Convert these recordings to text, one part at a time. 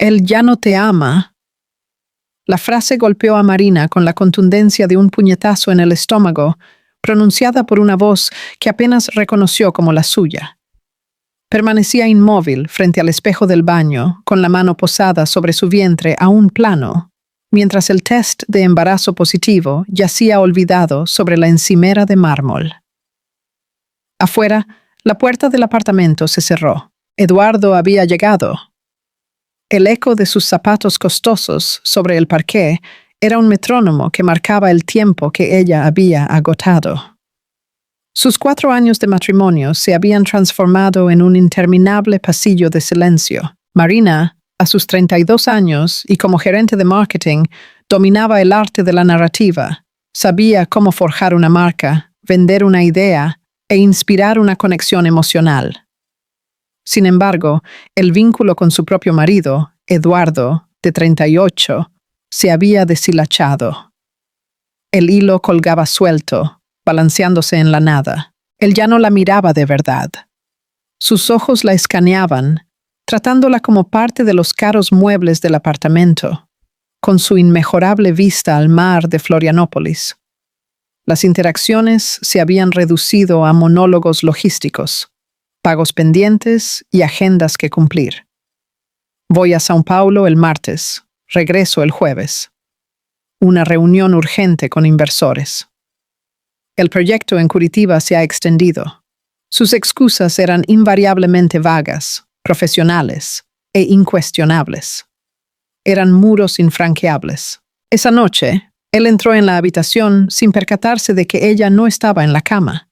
Él ya no te ama. La frase golpeó a Marina con la contundencia de un puñetazo en el estómago, pronunciada por una voz que apenas reconoció como la suya. Permanecía inmóvil frente al espejo del baño, con la mano posada sobre su vientre a un plano, mientras el test de embarazo positivo yacía olvidado sobre la encimera de mármol. Afuera, la puerta del apartamento se cerró. Eduardo había llegado. El eco de sus zapatos costosos sobre el parqué era un metrónomo que marcaba el tiempo que ella había agotado. Sus 4 años de matrimonio se habían transformado en un interminable pasillo de silencio. Marina, a sus 32 años y como gerente de marketing, dominaba el arte de la narrativa, sabía cómo forjar una marca, vender una idea e inspirar una conexión emocional. Sin embargo, el vínculo con su propio marido, Eduardo, de 38, se había deshilachado. El hilo colgaba suelto, balanceándose en la nada. Él ya no la miraba de verdad. Sus ojos la escaneaban, tratándola como parte de los caros muebles del apartamento, con su inmejorable vista al mar de Florianópolis. Las interacciones se habían reducido a monólogos logísticos, pagos pendientes y agendas que cumplir. Voy a São Paulo el martes, regreso el jueves. Una reunión urgente con inversores. El proyecto en Curitiba se ha extendido. Sus excusas eran invariablemente vagas, profesionales e incuestionables. Eran muros infranqueables. Esa noche, él entró en la habitación sin percatarse de que ella no estaba en la cama.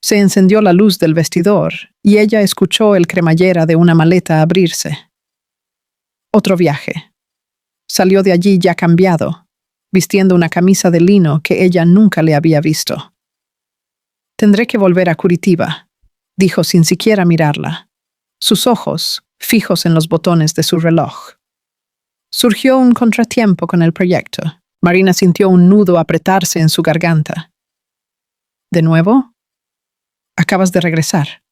Se encendió la luz del vestidor y ella escuchó el cremallera de una maleta abrirse. Otro viaje. Salió de allí ya cambiado, vistiendo una camisa de lino que ella nunca le había visto. Tendré que volver a Curitiba, dijo sin siquiera mirarla, sus ojos fijos en los botones de su reloj. Surgió un contratiempo con el proyecto. Marina sintió un nudo apretarse en su garganta. ¿De nuevo? Acabas de regresar.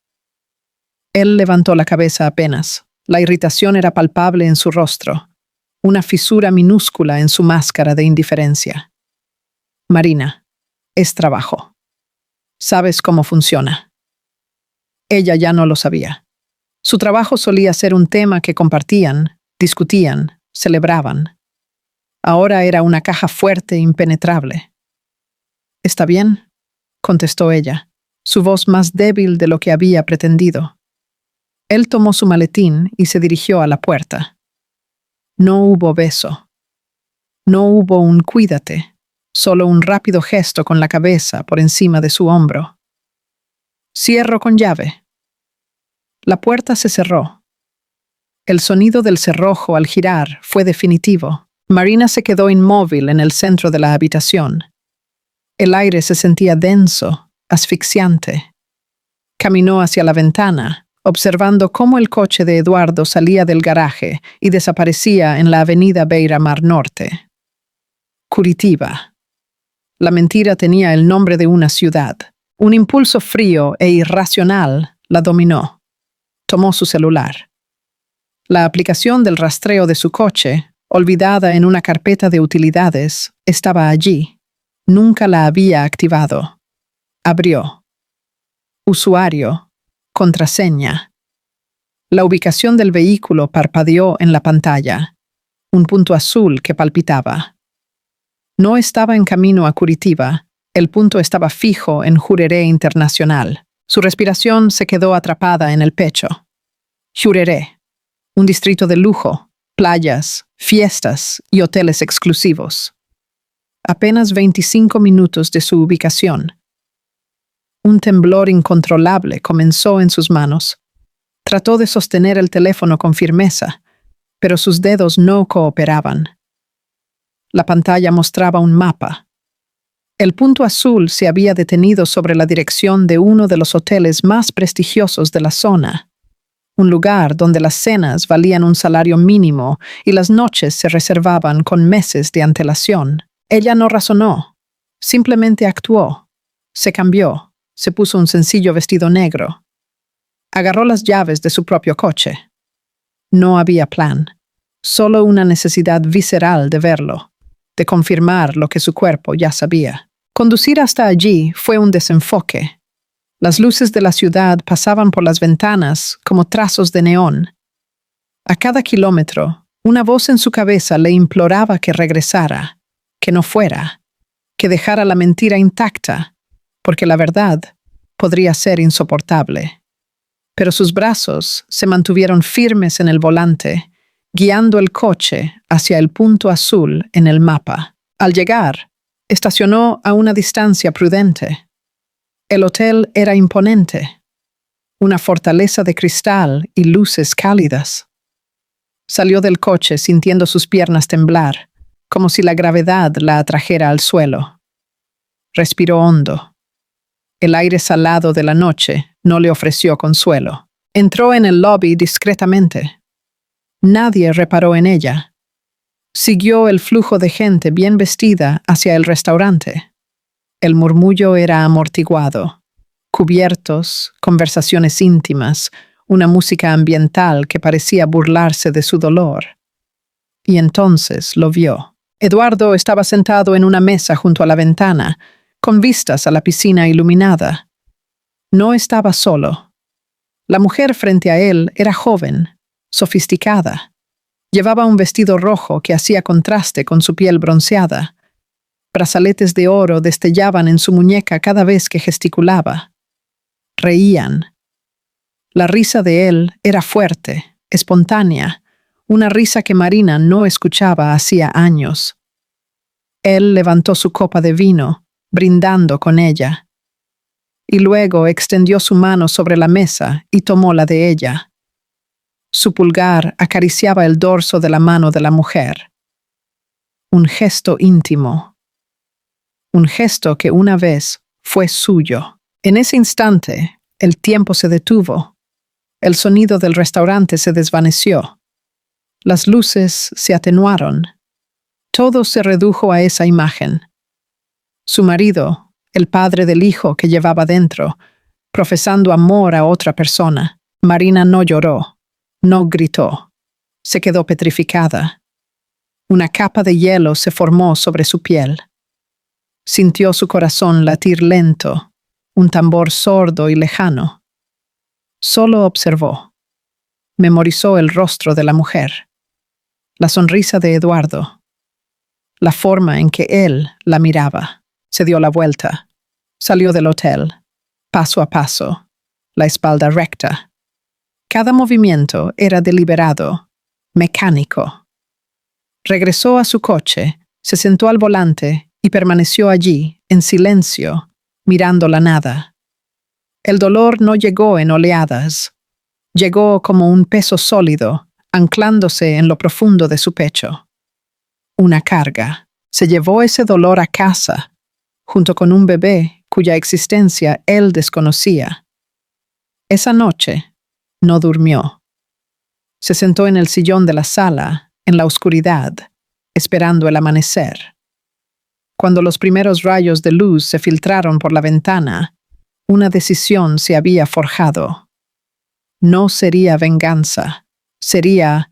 Él levantó la cabeza apenas. La irritación era palpable en su rostro, una fisura minúscula en su máscara de indiferencia. Marina, es trabajo. ¿Sabes cómo funciona? Ella ya no lo sabía. Su trabajo solía ser un tema que compartían, discutían, celebraban. Ahora era una caja fuerte e impenetrable. ¿Está bien?, contestó ella, su voz más débil de lo que había pretendido. Él tomó su maletín y se dirigió a la puerta. No hubo beso. No hubo un cuídate, solo un rápido gesto con la cabeza por encima de su hombro. Cierro con llave. La puerta se cerró. El sonido del cerrojo al girar fue definitivo. Marina se quedó inmóvil en el centro de la habitación. El aire se sentía denso, asfixiante. Caminó hacia la ventana, observando cómo el coche de Eduardo salía del garaje y desaparecía en la avenida Beira Mar Norte. Curitiba. La mentira tenía el nombre de una ciudad. Un impulso frío e irracional la dominó. Tomó su celular. La aplicación del rastreo de su coche, olvidada en una carpeta de utilidades, estaba allí. Nunca la había activado. Abrió. Usuario. Contraseña. La ubicación del vehículo parpadeó en la pantalla. Un punto azul que palpitaba. No estaba en camino a Curitiba. El punto estaba fijo en Jurerê Internacional. Su respiración se quedó atrapada en el pecho. Jurerê. Un distrito de lujo, playas, fiestas y hoteles exclusivos. Apenas 25 minutos de su ubicación. Un temblor incontrolable comenzó en sus manos. Trató de sostener el teléfono con firmeza, pero sus dedos no cooperaban. La pantalla mostraba un mapa. El punto azul se había detenido sobre la dirección de uno de los hoteles más prestigiosos de la zona. Un lugar donde las cenas valían un salario mínimo y las noches se reservaban con meses de antelación. Ella no razonó, simplemente actuó. Se cambió, se puso un sencillo vestido negro. Agarró las llaves de su propio coche. No había plan. solo una necesidad visceral de verlo, de confirmar lo que su cuerpo ya sabía. Conducir hasta allí fue un desenfoque. Las luces de la ciudad pasaban por las ventanas como trazos de neón. A cada kilómetro, una voz en su cabeza le imploraba que regresara, que no fuera, que dejara la mentira intacta, porque la verdad podría ser insoportable. Pero sus brazos se mantuvieron firmes en el volante, guiando el coche hacia el punto azul en el mapa. Al llegar, estacionó a una distancia prudente. El hotel era imponente, una fortaleza de cristal y luces cálidas. Salió del coche sintiendo sus piernas temblar, como si la gravedad la atrajera al suelo. Respiró hondo. El aire salado de la noche no le ofreció consuelo. Entró en el lobby discretamente. Nadie reparó en ella. Siguió el flujo de gente bien vestida hacia el restaurante. El murmullo era amortiguado. Cubiertos, conversaciones íntimas, una música ambiental que parecía burlarse de su dolor. Y entonces lo vio. Eduardo estaba sentado en una mesa junto a la ventana, con vistas a la piscina iluminada. No estaba solo. La mujer frente a él era joven, sofisticada. Llevaba un vestido rojo que hacía contraste con su piel bronceada. Brazaletes de oro destellaban en su muñeca cada vez que gesticulaba. Reían. La risa de él era fuerte, espontánea, una risa que Marina no escuchaba hacía años. Él levantó su copa de vino, brindando con ella. Y luego extendió su mano sobre la mesa y tomó la de ella. Su pulgar acariciaba el dorso de la mano de la mujer. Un gesto íntimo. Un gesto que una vez fue suyo. En ese instante, el tiempo se detuvo. El sonido del restaurante se desvaneció. Las luces se atenuaron. Todo se redujo a esa imagen. Su marido, el padre del hijo que llevaba dentro, profesando amor a otra persona. Marina no lloró, no gritó. Se quedó petrificada. Una capa de hielo se formó sobre su piel. Sintió su corazón latir lento, un tambor sordo y lejano. Solo observó. Memorizó el rostro de la mujer, la sonrisa de Eduardo, la forma en que él la miraba. Se dio la vuelta. Salió del hotel, paso a paso, la espalda recta. Cada movimiento era deliberado, mecánico. Regresó a su coche, se sentó al volante y permaneció allí, en silencio, mirando la nada. El dolor no llegó en oleadas. Llegó como un peso sólido, anclándose en lo profundo de su pecho. Una carga. Se llevó ese dolor a casa, junto con un bebé cuya existencia él desconocía. Esa noche no durmió. Se sentó en el sillón de la sala, en la oscuridad, esperando el amanecer. Cuando los primeros rayos de luz se filtraron por la ventana, una decisión se había forjado. No sería venganza, sería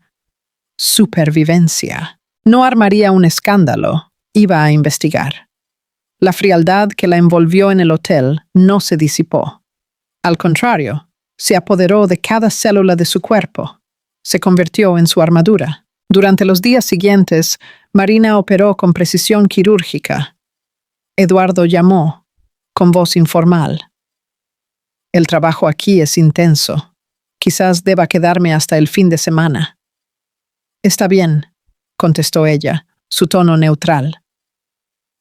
supervivencia. No armaría un escándalo, iba a investigar. La frialdad que la envolvió en el hotel no se disipó. Al contrario, se apoderó de cada célula de su cuerpo. Se convirtió en su armadura. Durante los días siguientes, Marina operó con precisión quirúrgica. Eduardo llamó, con voz informal. El trabajo aquí es intenso. Quizás deba quedarme hasta el fin de semana. Está bien, contestó ella, su tono neutral.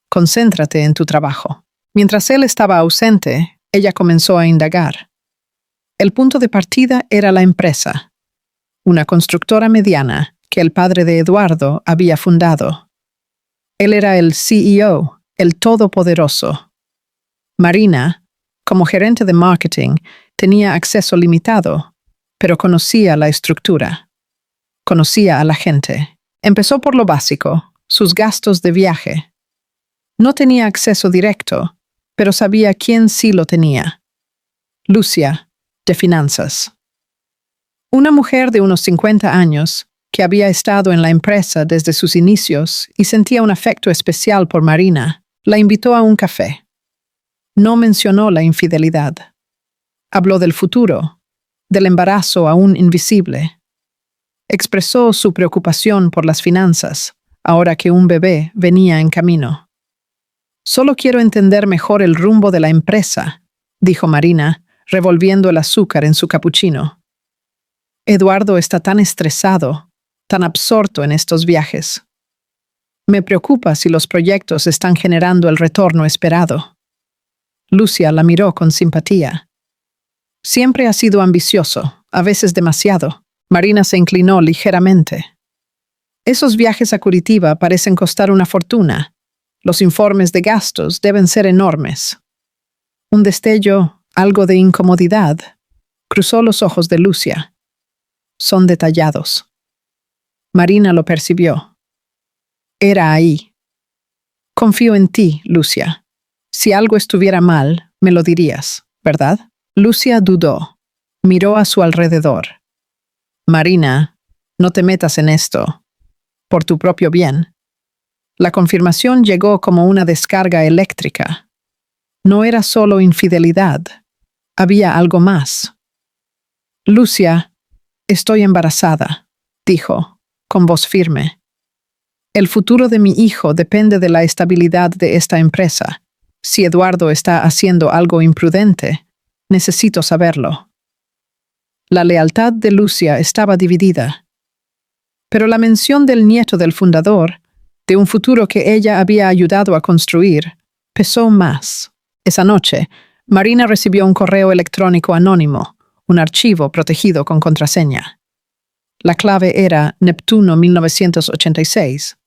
Concéntrate en tu trabajo. Mientras él estaba ausente, ella comenzó a indagar. El punto de partida era la empresa, una constructora mediana que el padre de Eduardo había fundado. Él era el CEO, el todopoderoso. Marina, como gerente de marketing, tenía acceso limitado, pero conocía la estructura. Conocía a la gente. Empezó por lo básico, sus gastos de viaje. No tenía acceso directo, pero sabía quién sí lo tenía. Lucia, de finanzas. Una mujer de unos 50 años, que había estado en la empresa desde sus inicios y sentía un afecto especial por Marina, la invitó a un café. No mencionó la infidelidad. Habló del futuro, del embarazo aún invisible. Expresó su preocupación por las finanzas, ahora que un bebé venía en camino. «Solo quiero entender mejor el rumbo de la empresa», dijo Marina, revolviendo el azúcar en su capuchino. «Eduardo está tan estresado, tan absorto en estos viajes. Me preocupa si los proyectos están generando el retorno esperado». Lucia la miró con simpatía. «Siempre ha sido ambicioso, a veces demasiado». Marina se inclinó ligeramente. «Esos viajes a Curitiba parecen costar una fortuna. Los informes de gastos deben ser enormes». Un destello, algo de incomodidad, cruzó los ojos de Lucia. «Son detallados». Marina lo percibió. Era ahí. «Confío en ti, Lucia. Si algo estuviera mal, me lo dirías, ¿verdad?» Lucia dudó. Miró a su alrededor. «Marina, no te metas en esto. Por tu propio bien». La confirmación llegó como una descarga eléctrica. No era solo infidelidad. Había algo más. «Lucia, estoy embarazada», dijo, con voz firme. «El futuro de mi hijo depende de la estabilidad de esta empresa. Si Eduardo está haciendo algo imprudente, necesito saberlo». La lealtad de Lucia estaba dividida. Pero la mención del nieto del fundador, de un futuro que ella había ayudado a construir, pesó más. Esa noche, Marina recibió un correo electrónico anónimo, un archivo protegido con contraseña. La clave era Neptuno 1986,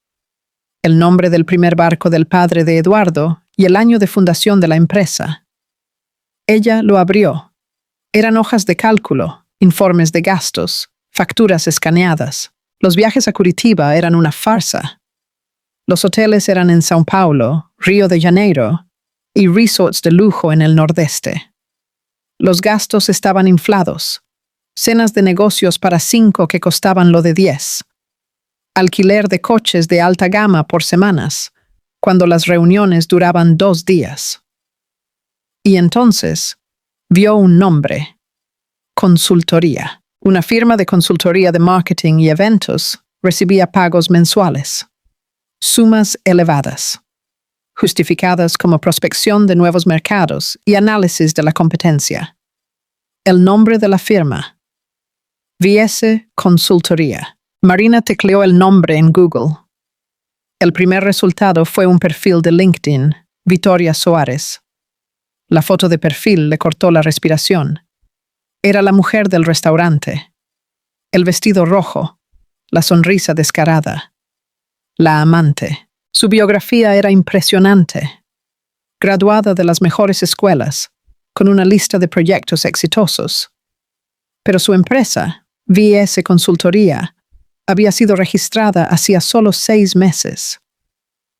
el nombre del primer barco del padre de Eduardo y el año de fundación de la empresa. Ella lo abrió. Eran hojas de cálculo, informes de gastos, facturas escaneadas. Los viajes a Curitiba eran una farsa. Los hoteles eran en São Paulo, Río de Janeiro y resorts de lujo en el nordeste. Los gastos estaban inflados. Cenas de negocios para 5 que costaban lo de 10. Alquiler de coches de alta gama por semanas, cuando las reuniones duraban 2 días. Y entonces vio un nombre: Consultoría. Una firma de consultoría de marketing y eventos recibía pagos mensuales. Sumas elevadas, justificadas como prospección de nuevos mercados y análisis de la competencia. El nombre de la firma: VS Consultoría. Marina tecleó el nombre en Google. El primer resultado fue un perfil de LinkedIn, Victoria Soares. La foto de perfil le cortó la respiración. Era la mujer del restaurante. El vestido rojo, la sonrisa descarada. La amante. Su biografía era impresionante. Graduada de las mejores escuelas, con una lista de proyectos exitosos. Pero su empresa, VS Consultoría, había sido registrada hacía solo 6 meses.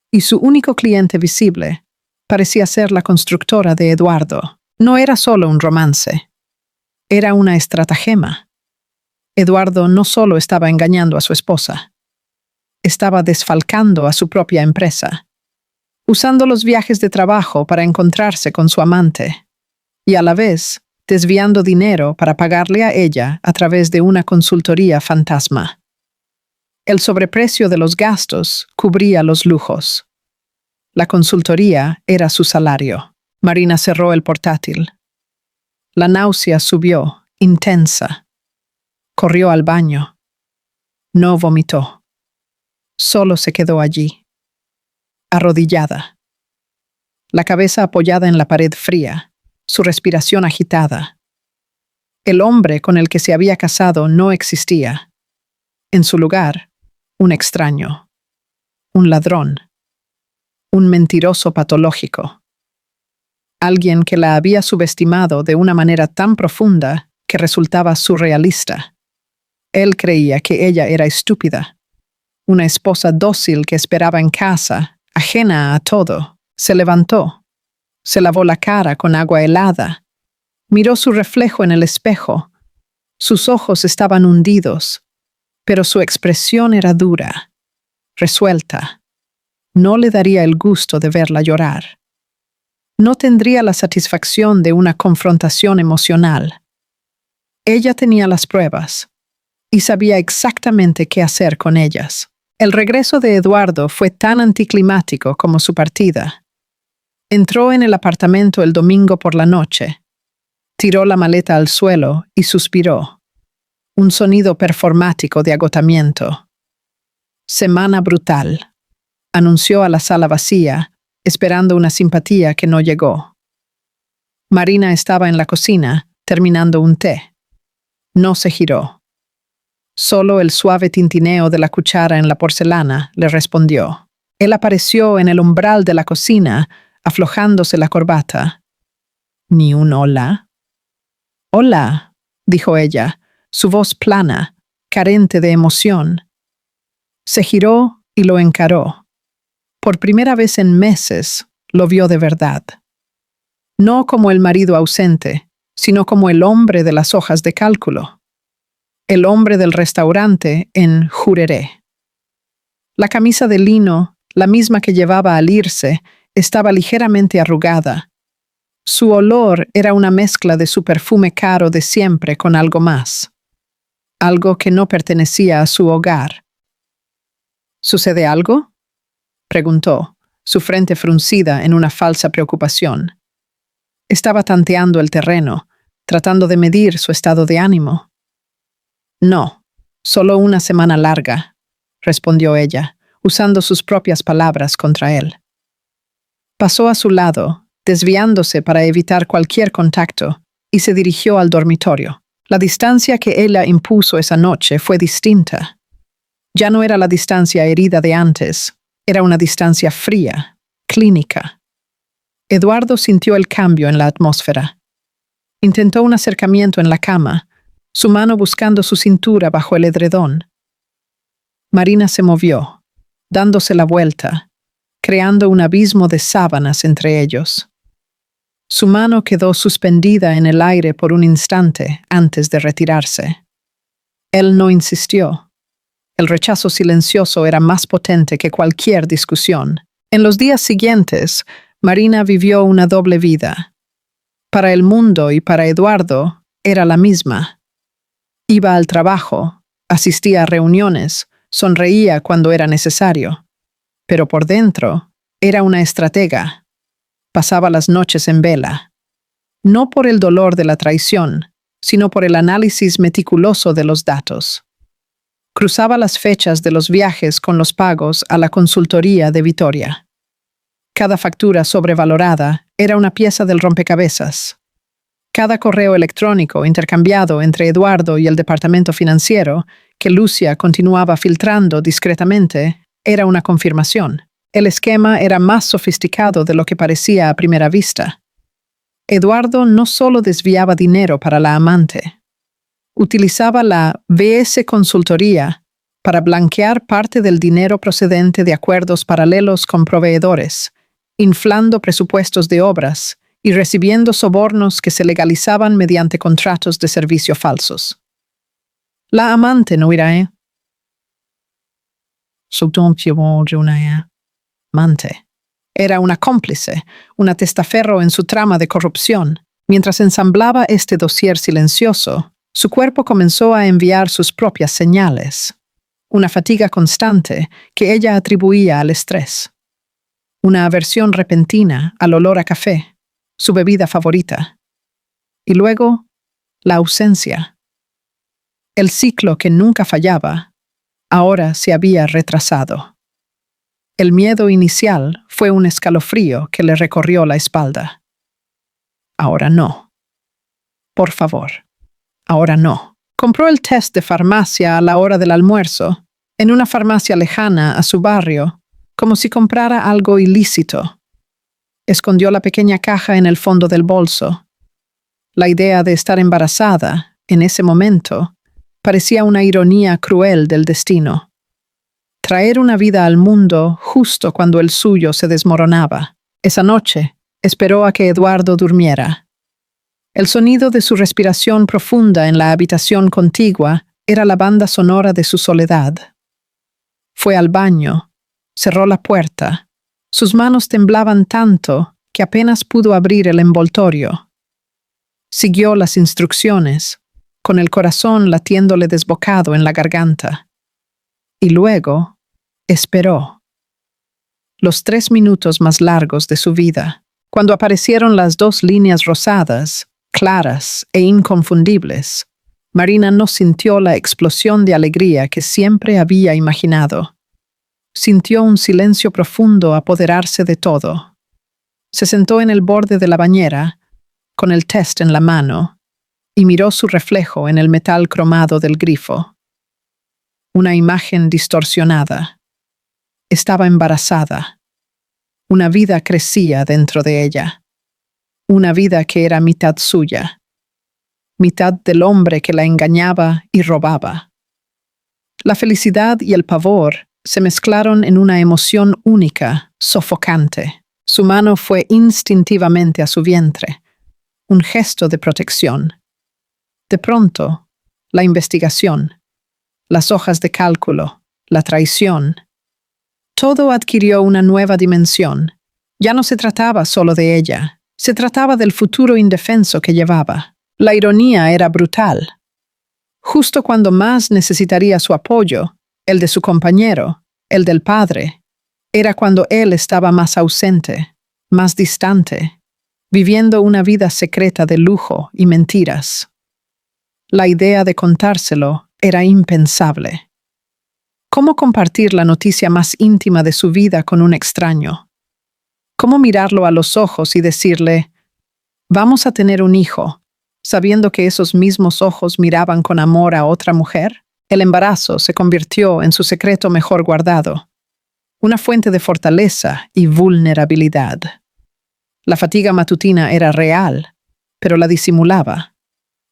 Y su único cliente visible parecía ser la constructora de Eduardo. No era solo un romance. Era una estratagema. Eduardo no solo estaba engañando a su esposa, estaba desfalcando a su propia empresa, usando los viajes de trabajo para encontrarse con su amante, y a la vez desviando dinero para pagarle a ella a través de una consultoría fantasma. El sobreprecio de los gastos cubría los lujos. La consultoría era su salario. Marina cerró el portátil. La náusea subió, intensa. Corrió al baño. No vomitó. Solo se quedó allí, arrodillada. La cabeza apoyada en la pared fría, su respiración agitada. El hombre con el que se había casado no existía. En su lugar, un extraño, un ladrón, un mentiroso patológico. Alguien que la había subestimado de una manera tan profunda que resultaba surrealista. Él creía que ella era estúpida, una esposa dócil que esperaba en casa, ajena a todo. Se levantó, se lavó la cara con agua helada, miró su reflejo en el espejo. Sus ojos estaban hundidos, pero su expresión era dura, resuelta. No le daría el gusto de verla llorar. No tendría la satisfacción de una confrontación emocional. Ella tenía las pruebas y sabía exactamente qué hacer con ellas. El regreso de Eduardo fue tan anticlimático como su partida. Entró en el apartamento el domingo por la noche, tiró la maleta al suelo y suspiró. Un sonido performático de agotamiento. Semana brutal, anunció a la sala vacía, esperando una simpatía que no llegó. Marina estaba en la cocina, terminando un té. No se giró. Solo el suave tintineo de la cuchara en la porcelana le respondió. Él apareció en el umbral de la cocina, aflojándose la corbata. ¿Ni un hola? Hola, dijo ella, su voz plana, carente de emoción. Se giró y lo encaró. Por primera vez en meses, lo vio de verdad. No como el marido ausente, sino como el hombre de las hojas de cálculo. El hombre del restaurante en Jureré. La camisa de lino, la misma que llevaba al irse, estaba ligeramente arrugada. Su olor era una mezcla de su perfume caro de siempre con algo más. Algo que no pertenecía a su hogar. ¿Sucede algo?, preguntó, su frente fruncida en una falsa preocupación. Estaba tanteando el terreno, tratando de medir su estado de ánimo. No, solo una semana larga, respondió ella, usando sus propias palabras contra él. Pasó a su lado, desviándose para evitar cualquier contacto, y se dirigió al dormitorio. La distancia que ella impuso esa noche fue distinta. Ya no era la distancia herida de antes, era una distancia fría, clínica. Eduardo sintió el cambio en la atmósfera. Intentó un acercamiento en la cama, su mano buscando su cintura bajo el edredón. Marina se movió, dándose la vuelta, creando un abismo de sábanas entre ellos. Su mano quedó suspendida en el aire por un instante antes de retirarse. Él no insistió. El rechazo silencioso era más potente que cualquier discusión. En los días siguientes, Marina vivió una doble vida. Para el mundo y para Eduardo era la misma. Iba al trabajo, asistía a reuniones, sonreía cuando era necesario. Pero por dentro, era una estratega. Pasaba las noches en vela. No por el dolor de la traición, sino por el análisis meticuloso de los datos. Cruzaba las fechas de los viajes con los pagos a la consultoría de Vitoria. Cada factura sobrevalorada era una pieza del rompecabezas. Cada correo electrónico intercambiado entre Eduardo y el departamento financiero, que Lucia continuaba filtrando discretamente, era una confirmación. El esquema era más sofisticado de lo que parecía a primera vista. Eduardo no solo desviaba dinero para la amante. Utilizaba la VS Consultoría para blanquear parte del dinero procedente de acuerdos paralelos con proveedores, inflando presupuestos de obras y recibiendo sobornos que se legalizaban mediante contratos de servicio falsos. La amante no era amante. Era una cómplice, una testaferro en su trama de corrupción. Mientras ensamblaba este dossier silencioso, su cuerpo comenzó a enviar sus propias señales. Una fatiga constante que ella atribuía al estrés. Una aversión repentina al olor a café, su bebida favorita. Y luego, la ausencia. El ciclo que nunca fallaba, ahora se había retrasado. El miedo inicial fue un escalofrío que le recorrió la espalda. Ahora no. Por favor, ahora no. Compró el test de farmacia a la hora del almuerzo, en una farmacia lejana a su barrio, como si comprara algo ilícito. Escondió la pequeña caja en el fondo del bolso. La idea de estar embarazada, en ese momento, parecía una ironía cruel del destino. Traer una vida al mundo justo cuando el suyo se desmoronaba. Esa noche, esperó a que Eduardo durmiera. El sonido de su respiración profunda en la habitación contigua era la banda sonora de su soledad. Fue al baño, cerró la puerta. Sus manos temblaban tanto que apenas pudo abrir el envoltorio. Siguió las instrucciones, con el corazón latiéndole desbocado en la garganta. Y luego esperó. Los 3 minutos más largos de su vida, cuando aparecieron las 2 líneas rosadas, claras e inconfundibles, Marina no sintió la explosión de alegría que siempre había imaginado. Sintió un silencio profundo apoderarse de todo. Se sentó en el borde de la bañera, con el test en la mano, y miró su reflejo en el metal cromado del grifo. Una imagen distorsionada. Estaba embarazada. Una vida crecía dentro de ella. Una vida que era mitad suya. Mitad del hombre que la engañaba y robaba. La felicidad y el pavor se mezclaron en una emoción única, sofocante. Su mano fue instintivamente a su vientre, un gesto de protección. De pronto, la investigación, las hojas de cálculo, la traición. Todo adquirió una nueva dimensión. Ya no se trataba solo de ella, se trataba del futuro indefenso que llevaba. La ironía era brutal. Justo cuando más necesitaría su apoyo, el de su compañero, el del padre, era cuando él estaba más ausente, más distante, viviendo una vida secreta de lujo y mentiras. La idea de contárselo era impensable. ¿Cómo compartir la noticia más íntima de su vida con un extraño? ¿Cómo mirarlo a los ojos y decirle, vamos a tener un hijo, sabiendo que esos mismos ojos miraban con amor a otra mujer? El embarazo se convirtió en su secreto mejor guardado, una fuente de fortaleza y vulnerabilidad. La fatiga matutina era real, pero la disimulaba.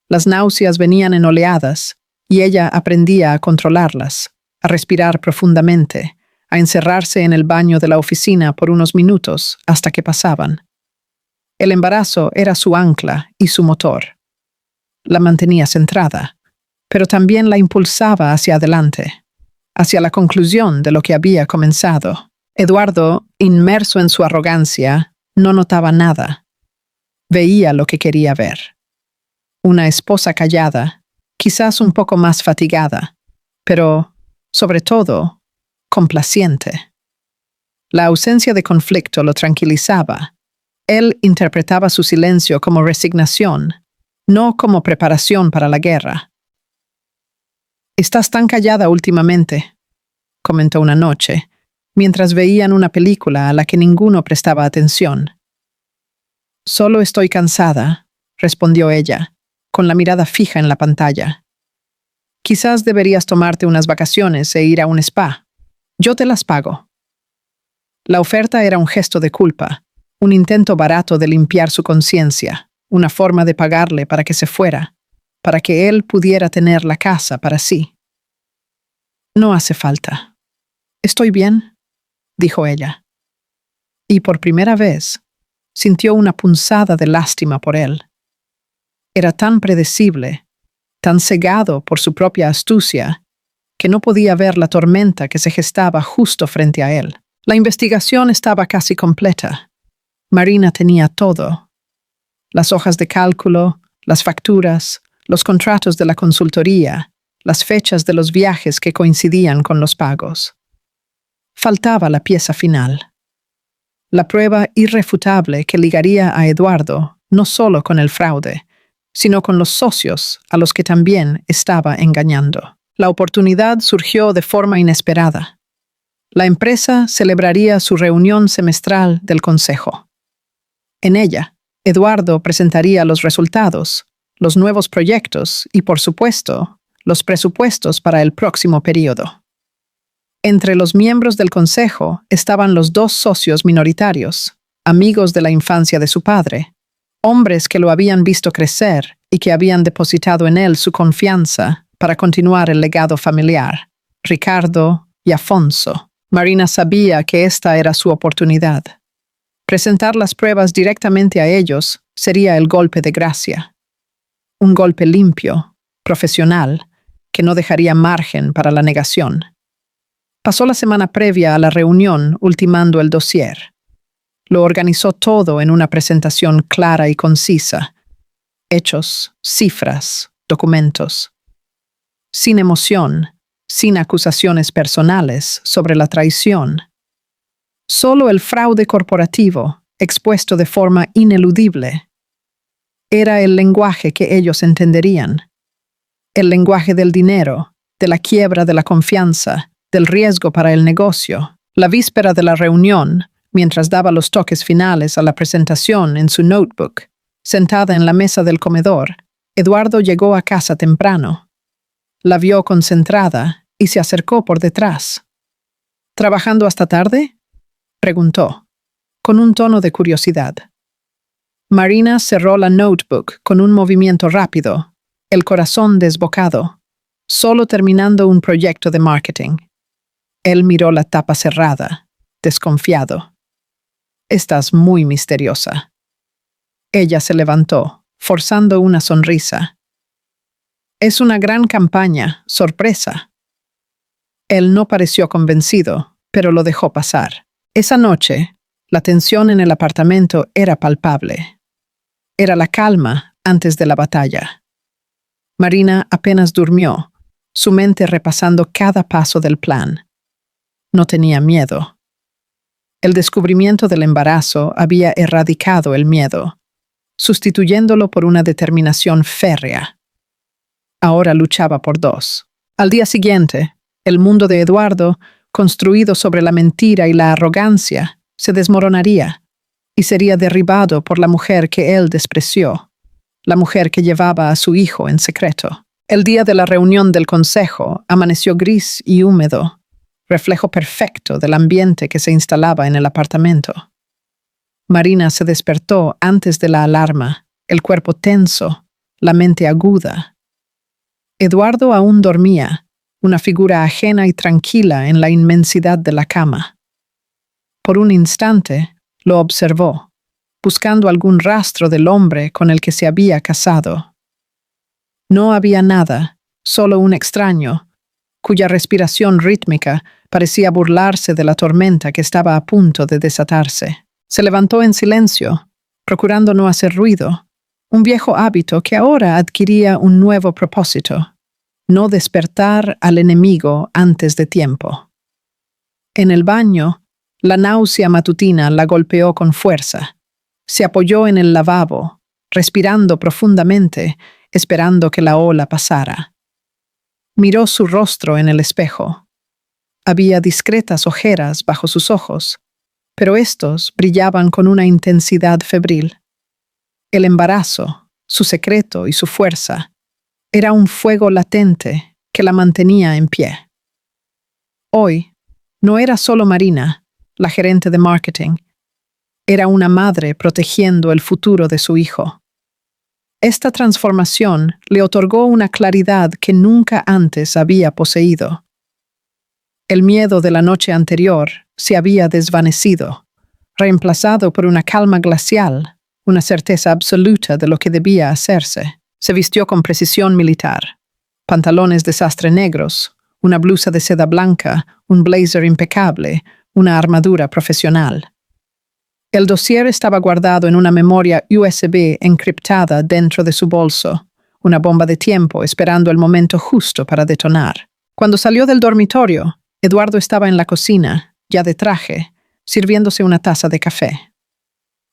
Las náuseas venían en oleadas, y ella aprendía a controlarlas, a respirar profundamente, a encerrarse en el baño de la oficina por unos minutos hasta que pasaban. El embarazo era su ancla y su motor. La mantenía centrada, pero también la impulsaba hacia adelante, hacia la conclusión de lo que había comenzado. Eduardo, inmerso en su arrogancia, no notaba nada. Veía lo que quería ver. Una esposa callada, quizás un poco más fatigada, pero, sobre todo, complaciente. La ausencia de conflicto lo tranquilizaba. Él interpretaba su silencio como resignación, no como preparación para la guerra. «Estás tan callada últimamente», comentó una noche, mientras veían una película a la que ninguno prestaba atención. «Solo estoy cansada», respondió ella, con la mirada fija en la pantalla. «Quizás deberías tomarte unas vacaciones e ir a un spa. Yo te las pago». La oferta era un gesto de culpa, un intento barato de limpiar su conciencia, una forma de pagarle para que se fuera, para que él pudiera tener la casa para sí. «No hace falta. Estoy bien», dijo ella. Y por primera vez, sintió una punzada de lástima por él. Era tan predecible, tan cegado por su propia astucia, que no podía ver la tormenta que se gestaba justo frente a él. La investigación estaba casi completa. Marina tenía todo. Las hojas de cálculo, las facturas, los contratos de la consultoría, las fechas de los viajes que coincidían con los pagos. Faltaba la pieza final. La prueba irrefutable que ligaría a Eduardo no solo con el fraude, sino con los socios a los que también estaba engañando. La oportunidad surgió de forma inesperada. La empresa celebraría su reunión semestral del consejo. En ella, Eduardo presentaría los resultados, los nuevos proyectos y, por supuesto, los presupuestos para el próximo período. Entre los miembros del consejo estaban los 2 socios minoritarios, amigos de la infancia de su padre, hombres que lo habían visto crecer y que habían depositado en él su confianza para continuar el legado familiar, Ricardo y Afonso. Marina sabía que esta era su oportunidad. Presentar las pruebas directamente a ellos sería el golpe de gracia. Un golpe limpio, profesional, que no dejaría margen para la negación. Pasó la semana previa a la reunión ultimando el dossier. Lo organizó todo en una presentación clara y concisa. Hechos, cifras, documentos. Sin emoción, sin acusaciones personales sobre la traición. Solo el fraude corporativo, expuesto de forma ineludible. Era el lenguaje que ellos entenderían. El lenguaje del dinero, de la quiebra de la confianza, del riesgo para el negocio. La víspera de la reunión, mientras daba los toques finales a la presentación en su notebook, sentada en la mesa del comedor, Eduardo llegó a casa temprano. La vio concentrada y se acercó por detrás. ¿Trabajando hasta tarde?, preguntó, con un tono de curiosidad. Marina cerró la notebook con un movimiento rápido, el corazón desbocado, solo terminando un proyecto de marketing. Él miró la tapa cerrada, desconfiado. «Estás muy misteriosa». Ella se levantó, forzando una sonrisa. «Es una gran campaña, sorpresa». Él no pareció convencido, pero lo dejó pasar. Esa noche, la tensión en el apartamento era palpable. Era la calma antes de la batalla. Marina apenas durmió, su mente repasando cada paso del plan. No tenía miedo. El descubrimiento del embarazo había erradicado el miedo, sustituyéndolo por una determinación férrea. Ahora luchaba por dos. Al día siguiente, el mundo de Eduardo, construido sobre la mentira y la arrogancia, se desmoronaría y sería derribado por la mujer que él despreció, la mujer que llevaba a su hijo en secreto. El día de la reunión del consejo amaneció gris y húmedo, reflejo perfecto del ambiente que se instalaba en el apartamento. Marina se despertó antes de la alarma, el cuerpo tenso, la mente aguda. Eduardo aún dormía, una figura ajena y tranquila en la inmensidad de la cama. Por un instante, lo observó, buscando algún rastro del hombre con el que se había casado. No había nada, solo un extraño, cuya respiración rítmica parecía burlarse de la tormenta que estaba a punto de desatarse. Se levantó en silencio, procurando no hacer ruido, un viejo hábito que ahora adquiría un nuevo propósito: no despertar al enemigo antes de tiempo. En el baño, la náusea matutina la golpeó con fuerza. Se apoyó en el lavabo, respirando profundamente, esperando que la ola pasara. Miró su rostro en el espejo. Había discretas ojeras bajo sus ojos, pero estos brillaban con una intensidad febril. El embarazo, su secreto y su fuerza, era un fuego latente que la mantenía en pie. Hoy, no era solo Marina, la gerente de marketing. Era una madre protegiendo el futuro de su hijo. Esta transformación le otorgó una claridad que nunca antes había poseído. El miedo de la noche anterior se había desvanecido, reemplazado por una calma glacial, una certeza absoluta de lo que debía hacerse. Se vistió con precisión militar, pantalones de sastre negros, una blusa de seda blanca, un blazer impecable, una armadura profesional. El dossier estaba guardado en una memoria USB encriptada dentro de su bolso, una bomba de tiempo esperando el momento justo para detonar. Cuando salió del dormitorio, Eduardo estaba en la cocina, ya de traje, sirviéndose una taza de café.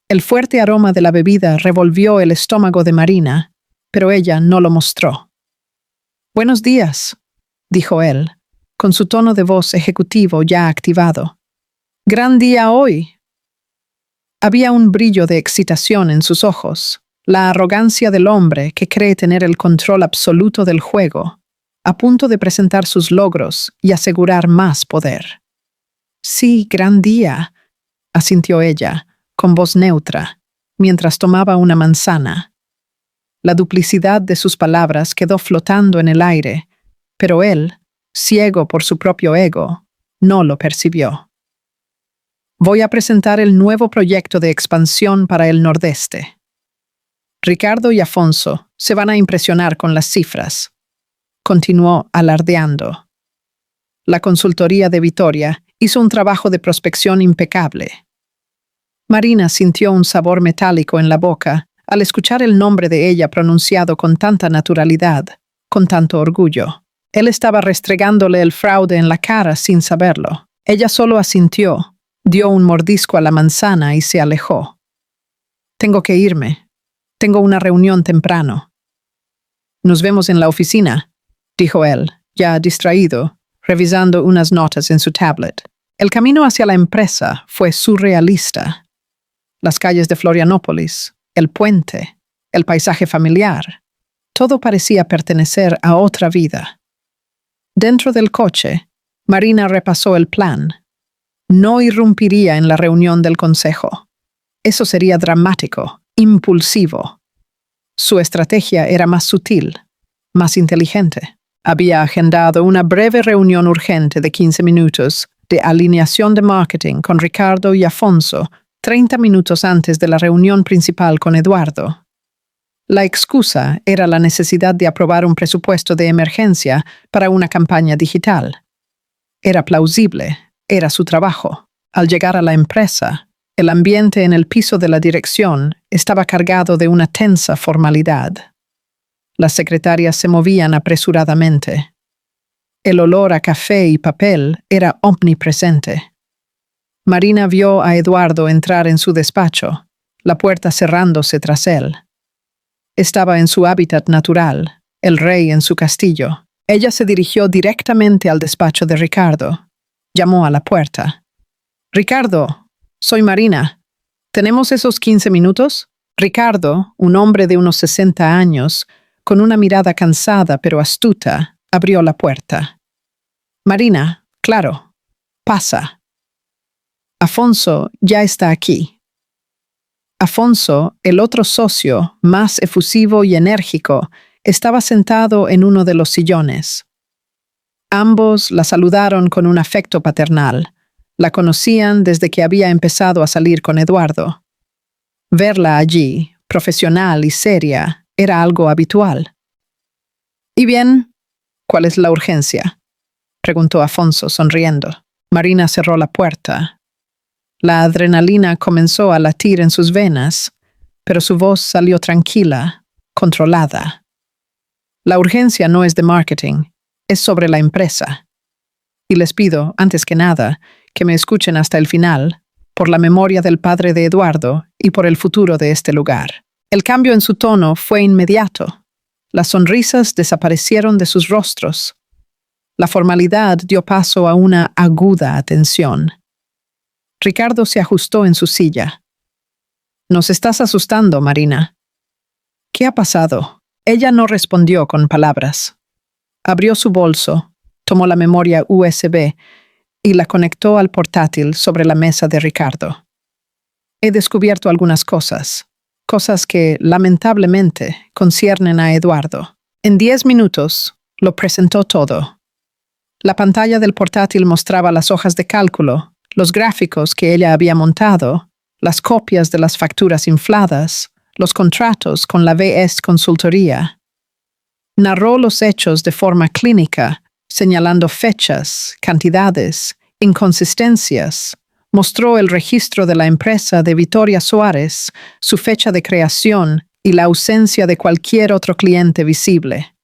El fuerte aroma de la bebida revolvió el estómago de Marina, pero ella no lo mostró. «Buenos días», dijo él, con su tono de voz ejecutivo ya activado. «Gran día hoy». Había un brillo de excitación en sus ojos, la arrogancia del hombre que cree tener el control absoluto del juego, a punto de presentar sus logros y asegurar más poder. «Sí, gran día», asintió ella, con voz neutra, mientras tomaba una manzana. La duplicidad de sus palabras quedó flotando en el aire, pero él, ciego por su propio ego, no lo percibió. «Voy a presentar el nuevo proyecto de expansión para el Nordeste. Ricardo y Afonso se van a impresionar con las cifras. continuó alardeando. La consultoría de Vitoria hizo un trabajo de prospección impecable. Marina sintió un sabor metálico en la boca al escuchar el nombre de ella pronunciado con tanta naturalidad, con tanto orgullo. Él estaba restregándole el fraude en la cara sin saberlo. Ella solo asintió, dio un mordisco a la manzana y se alejó. Tengo que irme. Tengo una reunión temprano. Nos vemos en la oficina, dijo él, ya distraído, revisando unas notas en su tablet. El camino hacia la empresa fue surrealista. Las calles de Florianópolis, el puente, el paisaje familiar, todo parecía pertenecer a otra vida. Dentro del coche, Marina repasó el plan. No irrumpiría en la reunión del consejo. Eso sería dramático, impulsivo. Su estrategia era más sutil, más inteligente. Había agendado una breve reunión urgente de 15 minutos de alineación de marketing con Ricardo y Afonso 30 minutos antes de la reunión principal con Eduardo. La excusa era la necesidad de aprobar un presupuesto de emergencia para una campaña digital. Era plausible, era su trabajo. Al llegar a la empresa, el ambiente en el piso de la dirección estaba cargado de una tensa formalidad. Las secretarias se movían apresuradamente. El olor a café y papel era omnipresente. Marina vio a Eduardo entrar en su despacho, la puerta cerrándose tras él. Estaba en su hábitat natural, el rey en su castillo. Ella se dirigió directamente al despacho de Ricardo. Llamó a la puerta. «Ricardo, soy Marina. ¿Tenemos esos 15 minutos?» Ricardo, un hombre de unos 60 años, con una mirada cansada pero astuta, abrió la puerta. «Marina, claro. Pasa. Afonso ya está aquí». Afonso, el otro socio, más efusivo y enérgico, estaba sentado en uno de los sillones. Ambos la saludaron con un afecto paternal. La conocían desde que había empezado a salir con Eduardo. Verla allí, profesional y seria, era algo habitual. «¿Y bien? ¿Cuál es la urgencia?», preguntó Afonso, sonriendo. Marina cerró la puerta. La adrenalina comenzó a latir en sus venas, pero su voz salió tranquila, controlada. «La urgencia no es de marketing, es sobre la empresa. Y les pido, antes que nada, que me escuchen hasta el final, por la memoria del padre de Eduardo y por el futuro de este lugar». El cambio en su tono fue inmediato. Las sonrisas desaparecieron de sus rostros. La formalidad dio paso a una aguda atención. Ricardo se ajustó en su silla. «Nos estás asustando, Marina». «¿Qué ha pasado?». Ella no respondió con palabras. Abrió su bolso, tomó la memoria USB y la conectó al portátil sobre la mesa de Ricardo. «He descubierto algunas cosas que, lamentablemente, conciernen a Eduardo». En 10 minutos, lo presentó todo. La pantalla del portátil mostraba las hojas de cálculo, los gráficos que ella había montado, las copias de las facturas infladas, los contratos con la VS Consultoría. Narró los hechos de forma clínica, señalando fechas, cantidades, inconsistencias. Mostró el registro de la empresa de Vitoria Soares, su fecha de creación y la ausencia de cualquier otro cliente visible.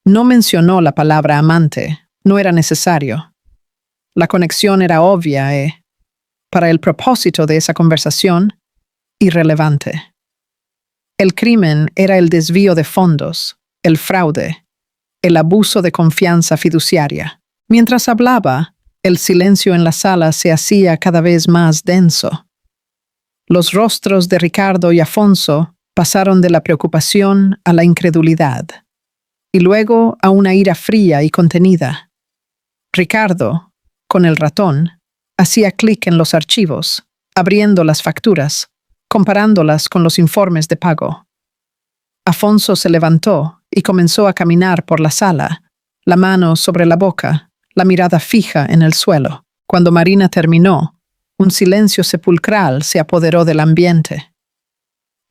No mencionó la palabra amante, no era necesario. La conexión era obvia para el propósito de esa conversación, irrelevante. El crimen era el desvío de fondos, el fraude, el abuso de confianza fiduciaria. Mientras hablaba, el silencio en la sala se hacía cada vez más denso. Los rostros de Ricardo y Afonso pasaron de la preocupación a la incredulidad, y luego a una ira fría y contenida. Ricardo, con el ratón, hacía clic en los archivos, abriendo las facturas, comparándolas con los informes de pago. Afonso se levantó y comenzó a caminar por la sala, la mano sobre la boca, la mirada fija en el suelo. Cuando Marina terminó, un silencio sepulcral se apoderó del ambiente.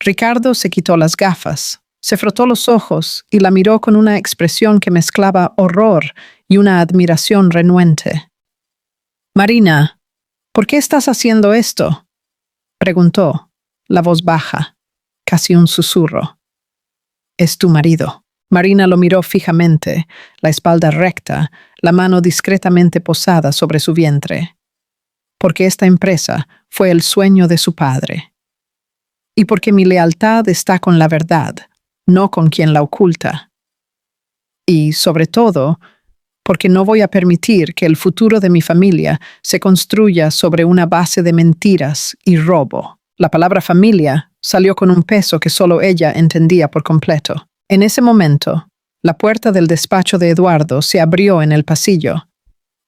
Ricardo se quitó las gafas, Se frotó los ojos y la miró con una expresión que mezclaba horror y una admiración renuente. «Marina, ¿por qué estás haciendo esto?», preguntó, la voz baja, casi un susurro. «Es tu marido». Marina lo miró fijamente, la espalda recta, la mano discretamente posada sobre su vientre. «Porque esta empresa fue el sueño de su padre. Y porque mi lealtad está con la verdad, no con quien la oculta. Y, sobre todo, porque no voy a permitir que el futuro de mi familia se construya sobre una base de mentiras y robo». La palabra familia salió con un peso que solo ella entendía por completo. En ese momento, la puerta del despacho de Eduardo se abrió en el pasillo.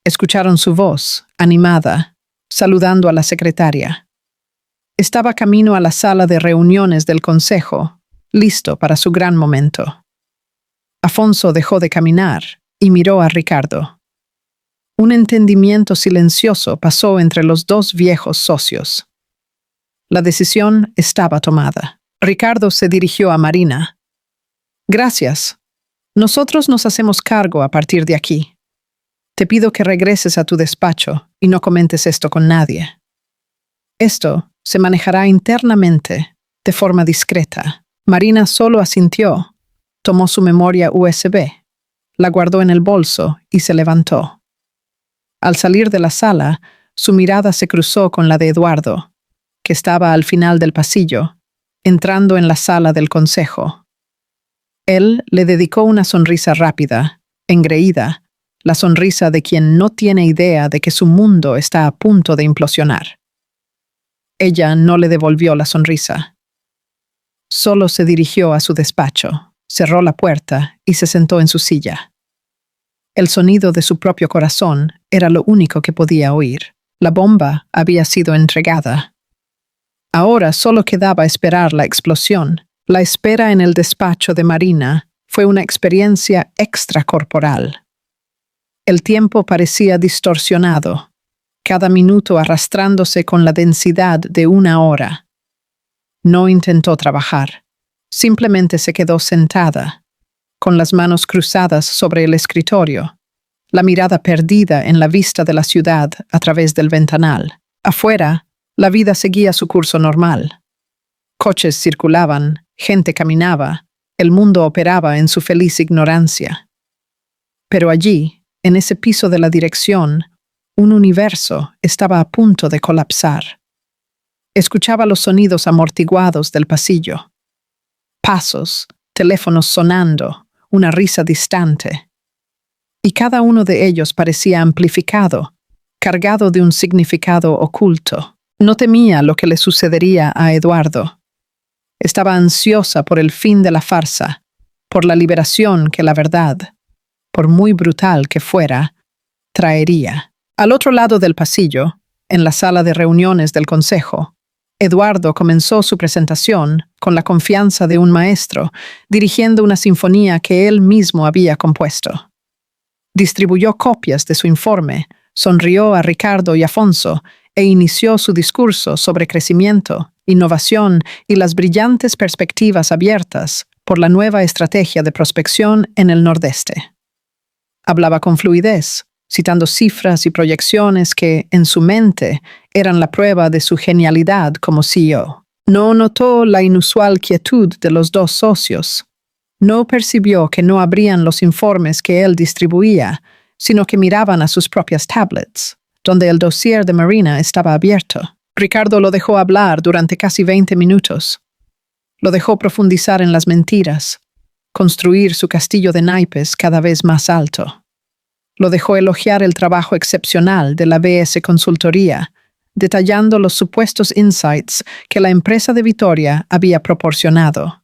Escucharon su voz, animada, saludando a la secretaria. Estaba camino a la sala de reuniones del consejo, listo para su gran momento. Afonso dejó de caminar y miró a Ricardo. Un entendimiento silencioso pasó entre los dos viejos socios. La decisión estaba tomada. Ricardo se dirigió a Marina. «Gracias. Nosotros nos hacemos cargo a partir de aquí. Te pido que regreses a tu despacho y no comentes esto con nadie. Esto se manejará internamente, de forma discreta». Marina solo asintió, tomó su memoria USB, la guardó en el bolso y se levantó. Al salir de la sala, su mirada se cruzó con la de Eduardo, que estaba al final del pasillo, entrando en la sala del consejo. Él le dedicó una sonrisa rápida, engreída, la sonrisa de quien no tiene idea de que su mundo está a punto de implosionar. Ella no le devolvió la sonrisa. Solo se dirigió a su despacho, cerró la puerta y se sentó en su silla. El sonido de su propio corazón era lo único que podía oír. La bomba había sido entregada. Ahora solo quedaba esperar la explosión. La espera en el despacho de Marina fue una experiencia extracorporal. El tiempo parecía distorsionado, cada minuto arrastrándose con la densidad de una hora. No intentó trabajar, simplemente se quedó sentada, con las manos cruzadas sobre el escritorio, la mirada perdida en la vista de la ciudad a través del ventanal. Afuera, la vida seguía su curso normal. Coches circulaban, gente caminaba, el mundo operaba en su feliz ignorancia. Pero allí, en ese piso de la dirección, un universo estaba a punto de colapsar. Escuchaba los sonidos amortiguados del pasillo. Pasos, teléfonos sonando, una risa distante. Y cada uno de ellos parecía amplificado, cargado de un significado oculto. No temía lo que le sucedería a Eduardo. Estaba ansiosa por el fin de la farsa, por la liberación que la verdad, por muy brutal que fuera, traería. Al otro lado del pasillo, en la sala de reuniones del consejo, Eduardo comenzó su presentación con la confianza de un maestro, dirigiendo una sinfonía que él mismo había compuesto. Distribuyó copias de su informe, sonrió a Ricardo y Afonso e inició su discurso sobre crecimiento, innovación y las brillantes perspectivas abiertas por la nueva estrategia de prospección en el Nordeste. Hablaba con fluidez, citando cifras y proyecciones que, en su mente, eran la prueba de su genialidad como CEO. No notó la inusual quietud de los dos socios. No percibió que no abrían los informes que él distribuía, sino que miraban a sus propias tablets, donde el dossier de Marina estaba abierto. Ricardo lo dejó hablar durante casi 20 minutos. Lo dejó profundizar en las mentiras, construir su castillo de naipes cada vez más alto. Lo dejó elogiar el trabajo excepcional de la BS Consultoría, detallando los supuestos insights que la empresa de Vitoria había proporcionado.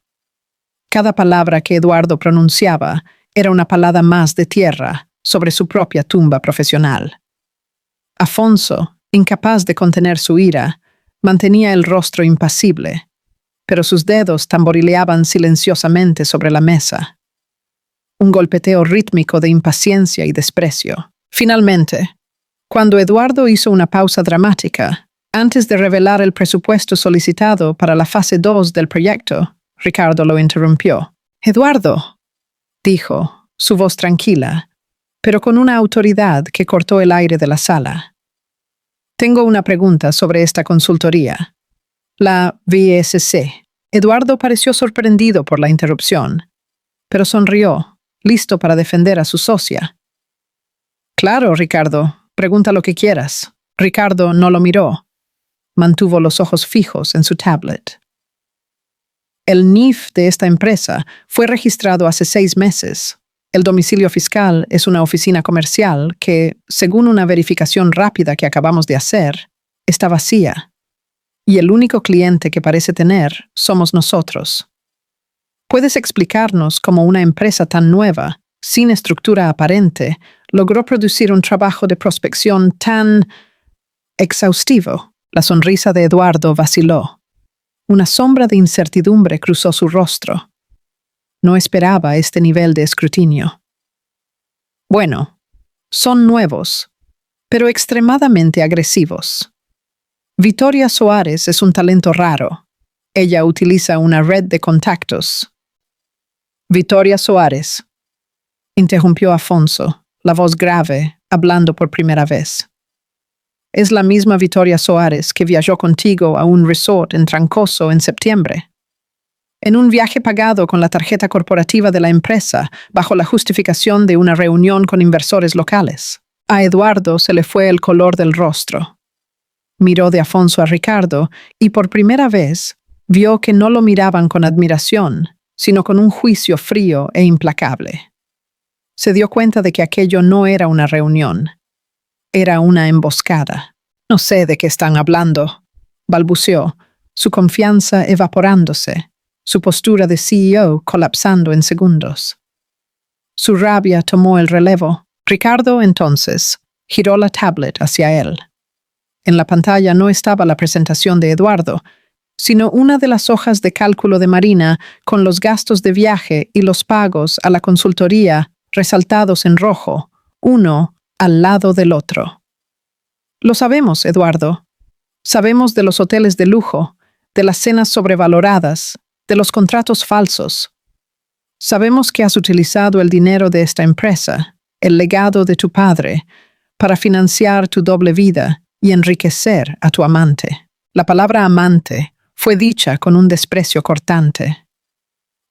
Cada palabra que Eduardo pronunciaba era una palada más de tierra sobre su propia tumba profesional. Afonso, incapaz de contener su ira, mantenía el rostro impasible, pero sus dedos tamborileaban silenciosamente sobre la mesa. Un golpeteo rítmico de impaciencia y desprecio. Finalmente, cuando Eduardo hizo una pausa dramática, antes de revelar el presupuesto solicitado para la fase 2 del proyecto, Ricardo lo interrumpió. Eduardo, dijo, su voz tranquila, pero con una autoridad que cortó el aire de la sala. Tengo una pregunta sobre esta consultoría. La VSC. Eduardo pareció sorprendido por la interrupción, pero sonrió, listo para defender a su socia. Claro, Ricardo, pregunta lo que quieras. Ricardo no lo miró. Mantuvo los ojos fijos en su tablet. El NIF de esta empresa fue registrado hace 6 meses. El domicilio fiscal es una oficina comercial que, según una verificación rápida que acabamos de hacer, está vacía. Y el único cliente que parece tener somos nosotros. ¿Puedes explicarnos cómo una empresa tan nueva, sin estructura aparente, logró producir un trabajo de prospección tan exhaustivo? La sonrisa de Eduardo vaciló. Una sombra de incertidumbre cruzó su rostro. No esperaba este nivel de escrutinio. Bueno, son nuevos, pero extremadamente agresivos. Victoria Soares es un talento raro. Ella utiliza una red de contactos. Victoria Soares, interrumpió Afonso, la voz grave, hablando por primera vez. Es la misma Victoria Soares que viajó contigo a un resort en Trancoso en septiembre. En un viaje pagado con la tarjeta corporativa de la empresa, bajo la justificación de una reunión con inversores locales. A Eduardo se le fue el color del rostro. Miró de Afonso a Ricardo y por primera vez vio que no lo miraban con admiración, sino con un juicio frío e implacable. Se dio cuenta de que aquello no era una reunión. Era una emboscada. No sé de qué están hablando, balbuceó, su confianza evaporándose, su postura de CEO colapsando en segundos. Su rabia tomó el relevo. Ricardo, entonces, giró la tablet hacia él. En la pantalla no estaba la presentación de Eduardo, sino una de las hojas de cálculo de Marina con los gastos de viaje y los pagos a la consultoría resaltados en rojo, uno al lado del otro. Lo sabemos, Eduardo. Sabemos de los hoteles de lujo, de las cenas sobrevaloradas, de los contratos falsos. Sabemos que has utilizado el dinero de esta empresa, el legado de tu padre, para financiar tu doble vida y enriquecer a tu amante. La palabra amante fue dicha con un desprecio cortante.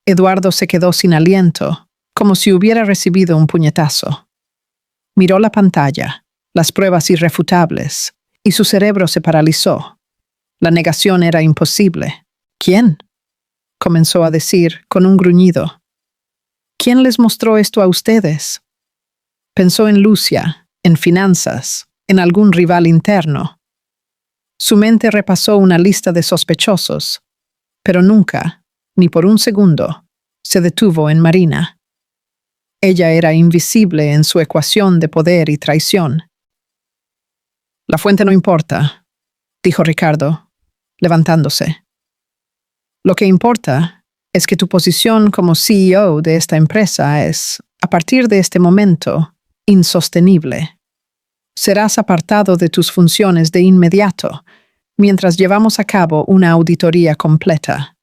Eduardo se quedó sin aliento, como si hubiera recibido un puñetazo. Miró la pantalla, las pruebas irrefutables, y su cerebro se paralizó. La negación era imposible. ¿Quién?, comenzó a decir con un gruñido. ¿Quién les mostró esto a ustedes? Pensó en Lucia, en finanzas, en algún rival interno. Su mente repasó una lista de sospechosos, pero nunca, ni por un segundo, se detuvo en Marina. Ella era invisible en su ecuación de poder y traición. La fuente no importa, dijo Ricardo, levantándose. Lo que importa es que tu posición como CEO de esta empresa es, a partir de este momento, insostenible. Serás apartado de tus funciones de inmediato, mientras llevamos a cabo una auditoría completa.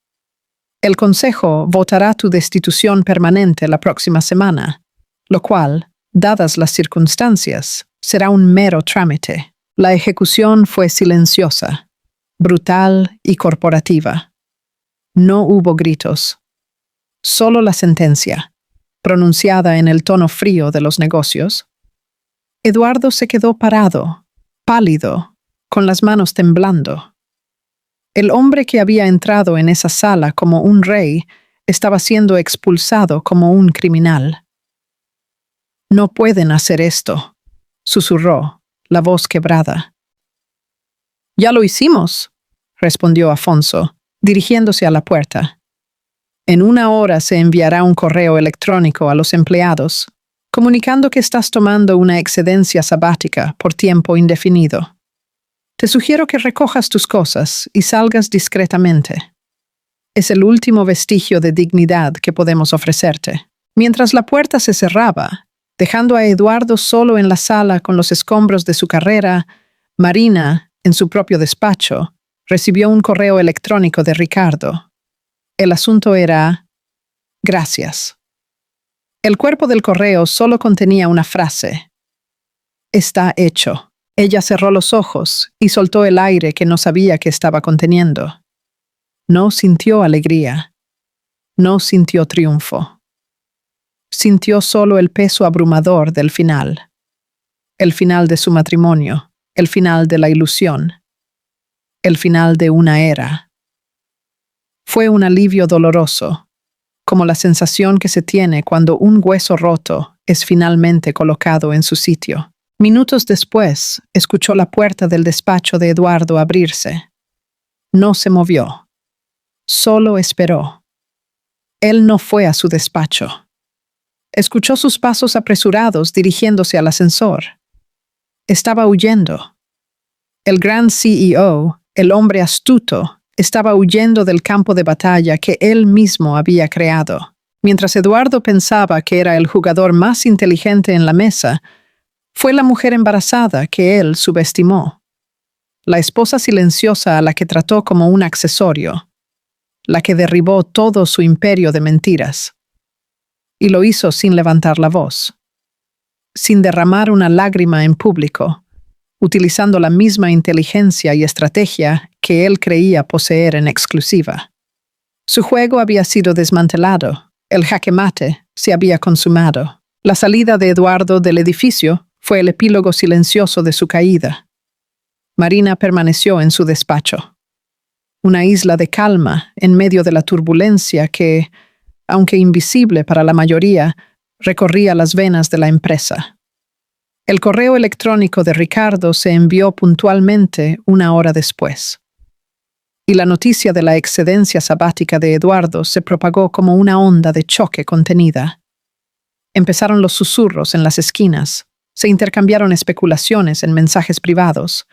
El Consejo votará tu destitución permanente la próxima semana, lo cual, dadas las circunstancias, será un mero trámite. La ejecución fue silenciosa, brutal y corporativa. No hubo gritos. Solo la sentencia, pronunciada en el tono frío de los negocios. Eduardo se quedó parado, pálido, con las manos temblando. El hombre que había entrado en esa sala como un rey estaba siendo expulsado como un criminal. No pueden hacer esto, susurró, la voz quebrada. Ya lo hicimos, respondió Afonso, dirigiéndose a la puerta. En 1 hora se enviará un correo electrónico a los empleados, comunicando que estás tomando una excedencia sabática por tiempo indefinido. Te sugiero que recojas tus cosas y salgas discretamente. Es el último vestigio de dignidad que podemos ofrecerte. Mientras la puerta se cerraba, dejando a Eduardo solo en la sala con los escombros de su carrera, Marina, en su propio despacho, recibió un correo electrónico de Ricardo. El asunto era: Gracias. El cuerpo del correo solo contenía una frase. Está hecho. Ella cerró los ojos y soltó el aire que no sabía que estaba conteniendo. No sintió alegría. No sintió triunfo. Sintió solo el peso abrumador del final. El final de su matrimonio, el final de la ilusión, el final de una era. Fue un alivio doloroso, como la sensación que se tiene cuando un hueso roto es finalmente colocado en su sitio. Minutos después, escuchó la puerta del despacho de Eduardo abrirse. No se movió. Solo esperó. Él no fue a su despacho. Escuchó sus pasos apresurados dirigiéndose al ascensor. Estaba huyendo. El gran CEO, el hombre astuto, estaba huyendo del campo de batalla que él mismo había creado. Mientras Eduardo pensaba que era el jugador más inteligente en la mesa, fue la mujer embarazada que él subestimó. La esposa silenciosa a la que trató como un accesorio. La que derribó todo su imperio de mentiras. Y lo hizo sin levantar la voz. Sin derramar una lágrima en público, utilizando la misma inteligencia y estrategia que él creía poseer en exclusiva. Su juego había sido desmantelado, el jaque mate se había consumado. La salida de Eduardo del edificio fue el epílogo silencioso de su caída. Marina permaneció en su despacho. Una isla de calma en medio de la turbulencia que, aunque invisible para la mayoría, recorría las venas de la empresa. El correo electrónico de Ricardo se envió puntualmente 1 hora después. Y la noticia de la excedencia sabática de Eduardo se propagó como una onda de choque contenida. Empezaron los susurros en las esquinas, se intercambiaron especulaciones en mensajes privados,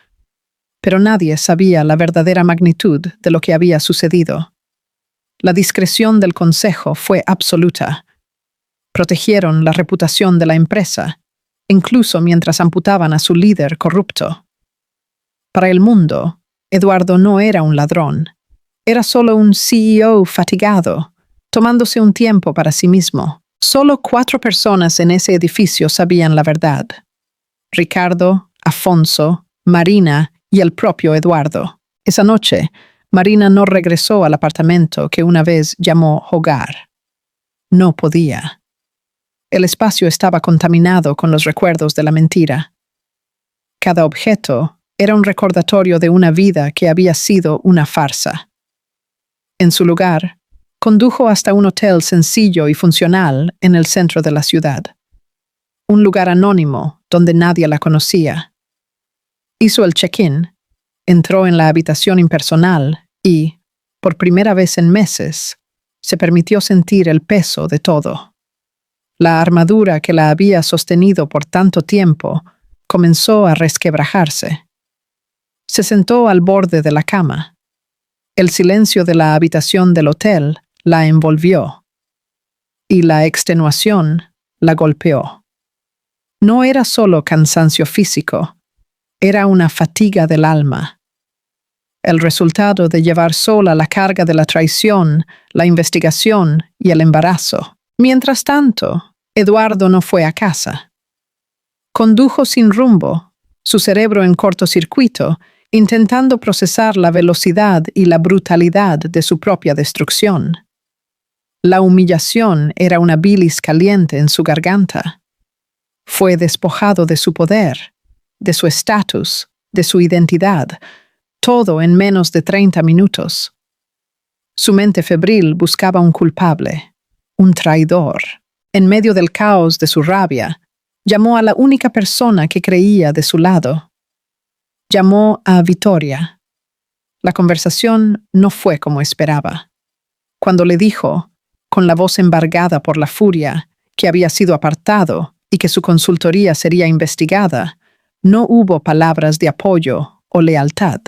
pero nadie sabía la verdadera magnitud de lo que había sucedido. La discreción del consejo fue absoluta. Protegieron la reputación de la empresa, incluso mientras amputaban a su líder corrupto. Para el mundo, Eduardo no era un ladrón, era solo un CEO fatigado, tomándose un tiempo para sí mismo. Solo 4 personas en ese edificio sabían la verdad: Ricardo, Afonso, Marina y el propio Eduardo. Esa noche, Marina no regresó al apartamento que una vez llamó hogar. No podía. El espacio estaba contaminado con los recuerdos de la mentira. Cada objeto era un recordatorio de una vida que había sido una farsa. En su lugar, condujo hasta un hotel sencillo y funcional en el centro de la ciudad. Un lugar anónimo donde nadie la conocía. Hizo el check-in, entró en la habitación impersonal y, por primera vez en meses, se permitió sentir el peso de todo. La armadura que la había sostenido por tanto tiempo comenzó a resquebrajarse. Se sentó al borde de la cama. El silencio de la habitación del hotel la envolvió, y la extenuación la golpeó. No era solo cansancio físico, era una fatiga del alma. El resultado de llevar sola la carga de la traición, la investigación y el embarazo. Mientras tanto, Eduardo no fue a casa. Condujo sin rumbo, su cerebro en cortocircuito, intentando procesar la velocidad y la brutalidad de su propia destrucción. La humillación era una bilis caliente en su garganta. Fue despojado de su poder, de su estatus, de su identidad, todo en menos de 30 minutos. Su mente febril buscaba un culpable, un traidor. En medio del caos de su rabia, llamó a la única persona que creía de su lado. Llamó a Vittoria. La conversación no fue como esperaba. Cuando le dijo, con la voz embargada por la furia, que había sido apartado y que su consultoría sería investigada, no hubo palabras de apoyo o lealtad.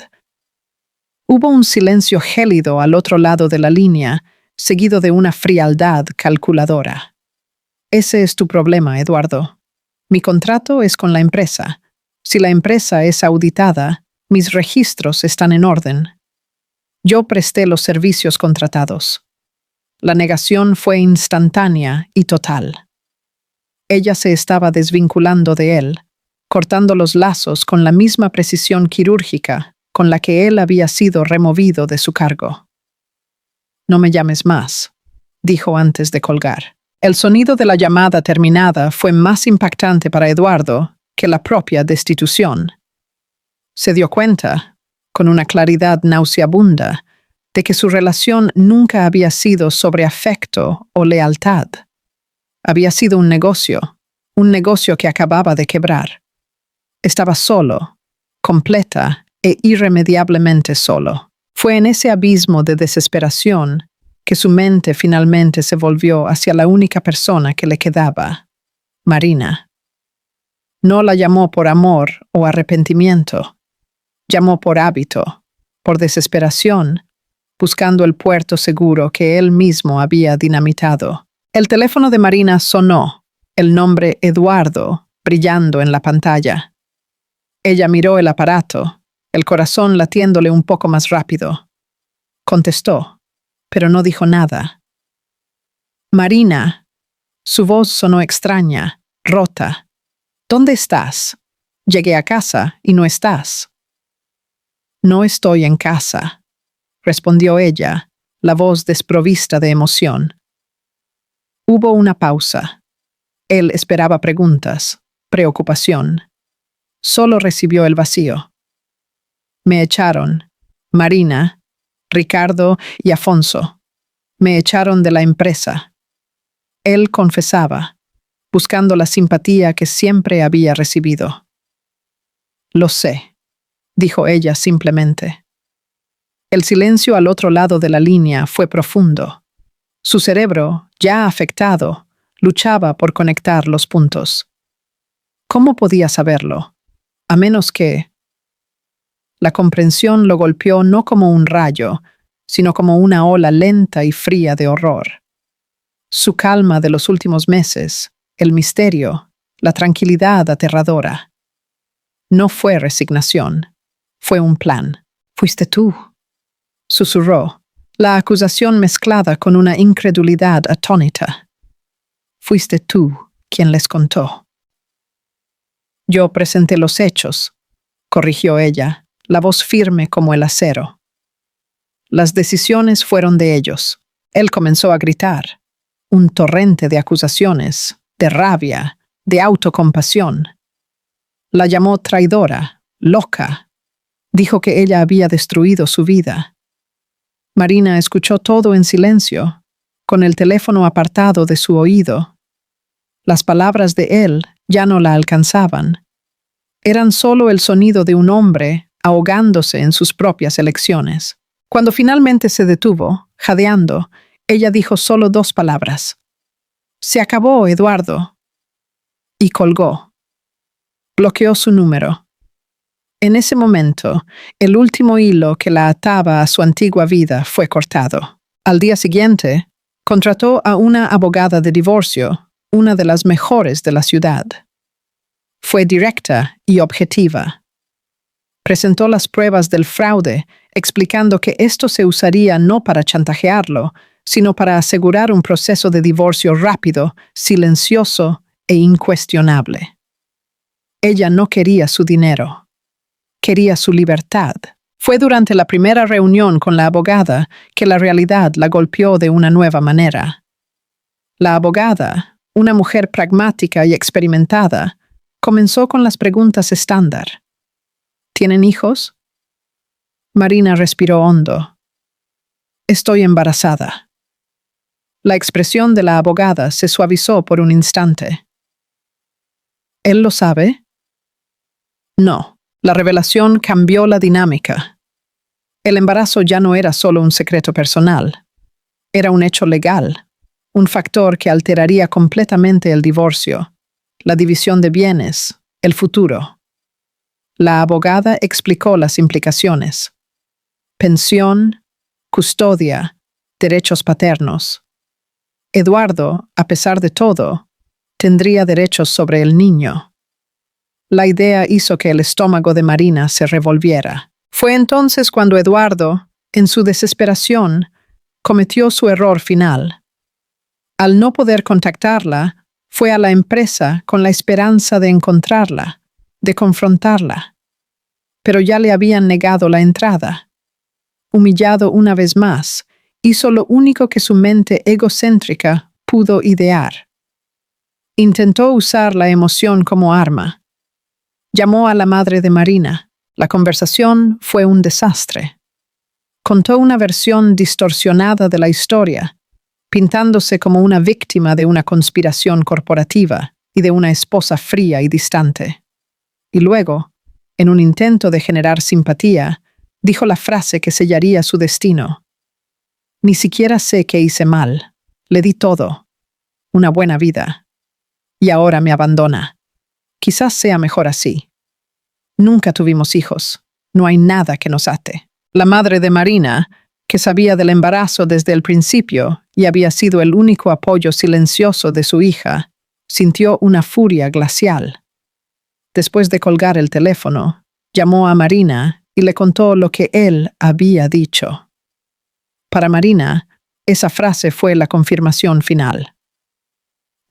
Hubo un silencio gélido al otro lado de la línea, seguido de una frialdad calculadora. Ese es tu problema, Eduardo. Mi contrato es con la empresa. Si la empresa es auditada, mis registros están en orden. Yo presté los servicios contratados. La negación fue instantánea y total. Ella se estaba desvinculando de él, cortando los lazos con la misma precisión quirúrgica con la que él había sido removido de su cargo. «No me llames más», dijo antes de colgar. El sonido de la llamada terminada fue más impactante para Eduardo que la propia destitución. Se dio cuenta, con una claridad nauseabunda, de que su relación nunca había sido sobre afecto o lealtad. Había sido un negocio que acababa de quebrar. Estaba solo, completa e irremediablemente solo. Fue en ese abismo de desesperación que su mente finalmente se volvió hacia la única persona que le quedaba, Marina. No la llamó por amor o arrepentimiento. Llamó por hábito, por desesperación, buscando el puerto seguro que él mismo había dinamitado. El teléfono de Marina sonó, el nombre Eduardo brillando en la pantalla. Ella miró el aparato, el corazón latiéndole un poco más rápido. Contestó, pero no dijo nada. «Marina», su voz sonó extraña, rota. «¿Dónde estás? Llegué a casa y no estás». «No estoy en casa», respondió ella, la voz desprovista de emoción. Hubo una pausa. Él esperaba preguntas, preocupación. Solo recibió el vacío. «Me echaron, Marina, Ricardo y Afonso. Me echaron de la empresa». Él confesaba, buscando la simpatía que siempre había recibido. «Lo sé», dijo ella simplemente. El silencio al otro lado de la línea fue profundo. Su cerebro, ya afectado, luchaba por conectar los puntos. ¿Cómo podía saberlo? A menos que... La comprensión lo golpeó no como un rayo, sino como una ola lenta y fría de horror. Su calma de los últimos meses, el misterio, la tranquilidad aterradora. No fue resignación, fue un plan. «Fuiste tú», susurró, la acusación mezclada con una incredulidad atónita. «Fuiste tú quien les contó». «Yo presenté los hechos», corrigió ella, la voz firme como el acero. «Las decisiones fueron de ellos». Él comenzó a gritar, un torrente de acusaciones, de rabia, de autocompasión. La llamó traidora, loca. Dijo que ella había destruido su vida. Marina escuchó todo en silencio, con el teléfono apartado de su oído. Las palabras de él ya no la alcanzaban. Eran solo el sonido de un hombre ahogándose en sus propias elecciones. Cuando finalmente se detuvo, jadeando, ella dijo solo 2 palabras. «Se acabó, Eduardo». Y colgó. Bloqueó su número. En ese momento, el último hilo que la ataba a su antigua vida fue cortado. Al día siguiente, contrató a una abogada de divorcio, una de las mejores de la ciudad. Fue directa y objetiva. Presentó las pruebas del fraude, explicando que esto se usaría no para chantajearlo, sino para asegurar un proceso de divorcio rápido, silencioso e incuestionable. Ella no quería su dinero. Quería su libertad. Fue durante la primera reunión con la abogada que la realidad la golpeó de una nueva manera. La abogada, una mujer pragmática y experimentada, comenzó con las preguntas estándar. ¿Tienen hijos? Marina respiró hondo. Estoy embarazada. La expresión de la abogada se suavizó por un instante. ¿Él lo sabe? No. La revelación cambió la dinámica. El embarazo ya no era solo un secreto personal. Era un hecho legal, un factor que alteraría completamente el divorcio, la división de bienes, el futuro. La abogada explicó las implicaciones. Pensión, custodia, derechos paternos. Eduardo, a pesar de todo, tendría derechos sobre el niño. La idea hizo que el estómago de Marina se revolviera. Fue entonces cuando Eduardo, en su desesperación, cometió su error final. Al no poder contactarla, fue a la empresa con la esperanza de encontrarla, de confrontarla. Pero ya le habían negado la entrada. Humillado una vez más, hizo lo único que su mente egocéntrica pudo idear. Intentó usar la emoción como arma. Llamó a la madre de Marina. La conversación fue un desastre. Contó una versión distorsionada de la historia, pintándose como una víctima de una conspiración corporativa y de una esposa fría y distante. Y luego, en un intento de generar simpatía, dijo la frase que sellaría su destino. Ni siquiera sé qué hice mal. Le di todo. Una buena vida. Y ahora me abandona. Quizás sea mejor así. Nunca tuvimos hijos. No hay nada que nos ate. La madre de Marina, que sabía del embarazo desde el principio y había sido el único apoyo silencioso de su hija, sintió una furia glacial. Después de colgar el teléfono, llamó a Marina y le contó lo que él había dicho. Para Marina, esa frase fue la confirmación final.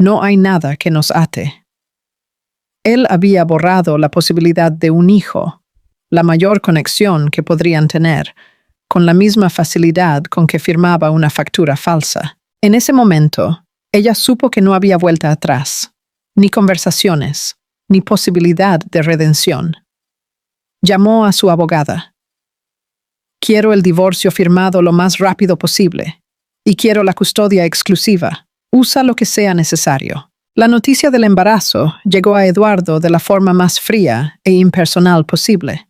No hay nada que nos ate. Él había borrado la posibilidad de un hijo, la mayor conexión que podrían tener, con la misma facilidad con que firmaba una factura falsa. En ese momento, ella supo que no había vuelta atrás, ni conversaciones, ni posibilidad de redención. Llamó a su abogada. Quiero el divorcio firmado lo más rápido posible, y quiero la custodia exclusiva. Usa lo que sea necesario. La noticia del embarazo llegó a Eduardo de la forma más fría e impersonal posible,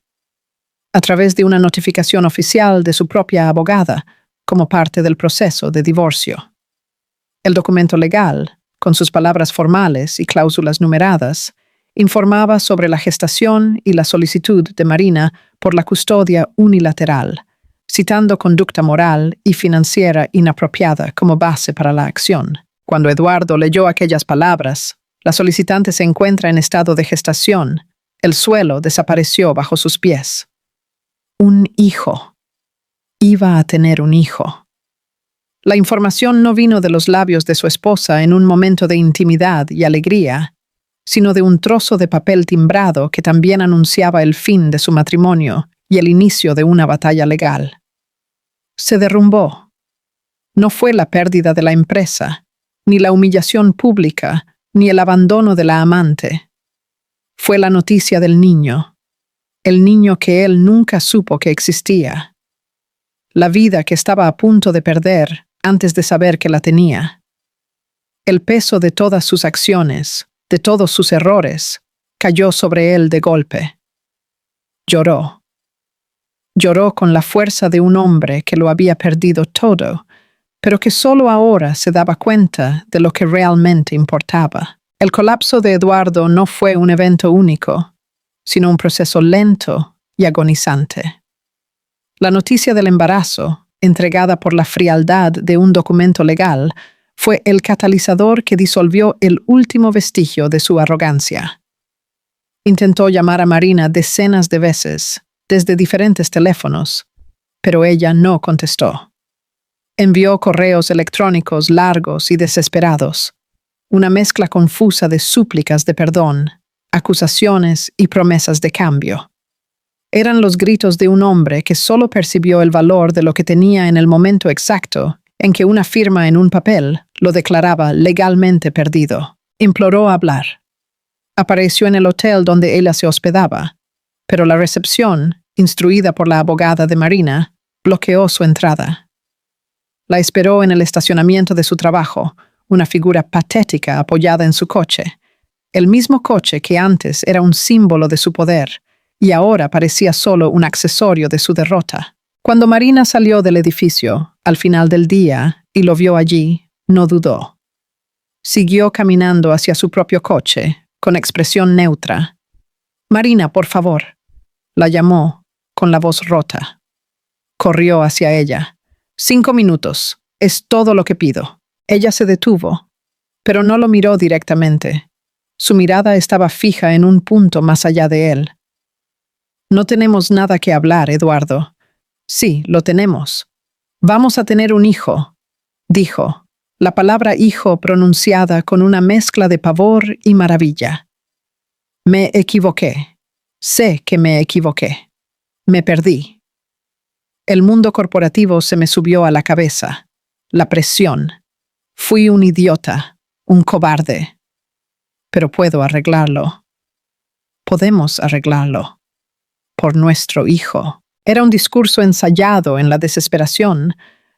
a través de una notificación oficial de su propia abogada, como parte del proceso de divorcio. El documento legal, con sus palabras formales y cláusulas numeradas, informaba sobre la gestación y la solicitud de Marina por la custodia unilateral, citando conducta moral y financiera inapropiada como base para la acción. Cuando Eduardo leyó aquellas palabras, la solicitante se encuentra en estado de gestación. El suelo desapareció bajo sus pies. Un hijo. Iba a tener un hijo. La información no vino de los labios de su esposa en un momento de intimidad y alegría, sino de un trozo de papel timbrado que también anunciaba el fin de su matrimonio y el inicio de una batalla legal. Se derrumbó. No fue la pérdida de la empresa, ni la humillación pública, ni el abandono de la amante. Fue la noticia del niño, el niño que él nunca supo que existía. La vida que estaba a punto de perder antes de saber que la tenía. El peso de todas sus acciones, de todos sus errores, cayó sobre él de golpe. Lloró. Lloró con la fuerza de un hombre que lo había perdido todo, pero que solo ahora se daba cuenta de lo que realmente importaba. El colapso de Eduardo no fue un evento único, sino un proceso lento y agonizante. La noticia del embarazo, entregada por la frialdad de un documento legal, fue el catalizador que disolvió el último vestigio de su arrogancia. Intentó llamar a Marina decenas de veces, desde diferentes teléfonos, pero ella no contestó. Envió correos electrónicos largos y desesperados, una mezcla confusa de súplicas de perdón, acusaciones y promesas de cambio. Eran los gritos de un hombre que solo percibió el valor de lo que tenía en el momento exacto en que una firma en un papel lo declaraba legalmente perdido. Imploró hablar. Apareció en el hotel donde ella se hospedaba, pero la recepción, instruida por la abogada de Marina, bloqueó su entrada. La esperó en el estacionamiento de su trabajo, una figura patética apoyada en su coche, el mismo coche que antes era un símbolo de su poder y ahora parecía solo un accesorio de su derrota. Cuando Marina salió del edificio, al final del día, y lo vio allí, no dudó. Siguió caminando hacia su propio coche, con expresión neutra. «Marina, por favor», la llamó, con la voz rota. Corrió hacia ella. 5 minutos, es todo lo que pido. Ella se detuvo, pero no lo miró directamente. Su mirada estaba fija en un punto más allá de él. «No tenemos nada que hablar, Eduardo». «Sí, lo tenemos. Vamos a tener un hijo, dijo, la palabra hijo pronunciada con una mezcla de pavor y maravilla. Me equivoqué. Sé que me equivoqué. Me perdí. El mundo corporativo se me subió a la cabeza. La presión. Fui un idiota, un cobarde. Pero puedo arreglarlo. Podemos arreglarlo. Por nuestro hijo. Era un discurso ensayado en la desesperación,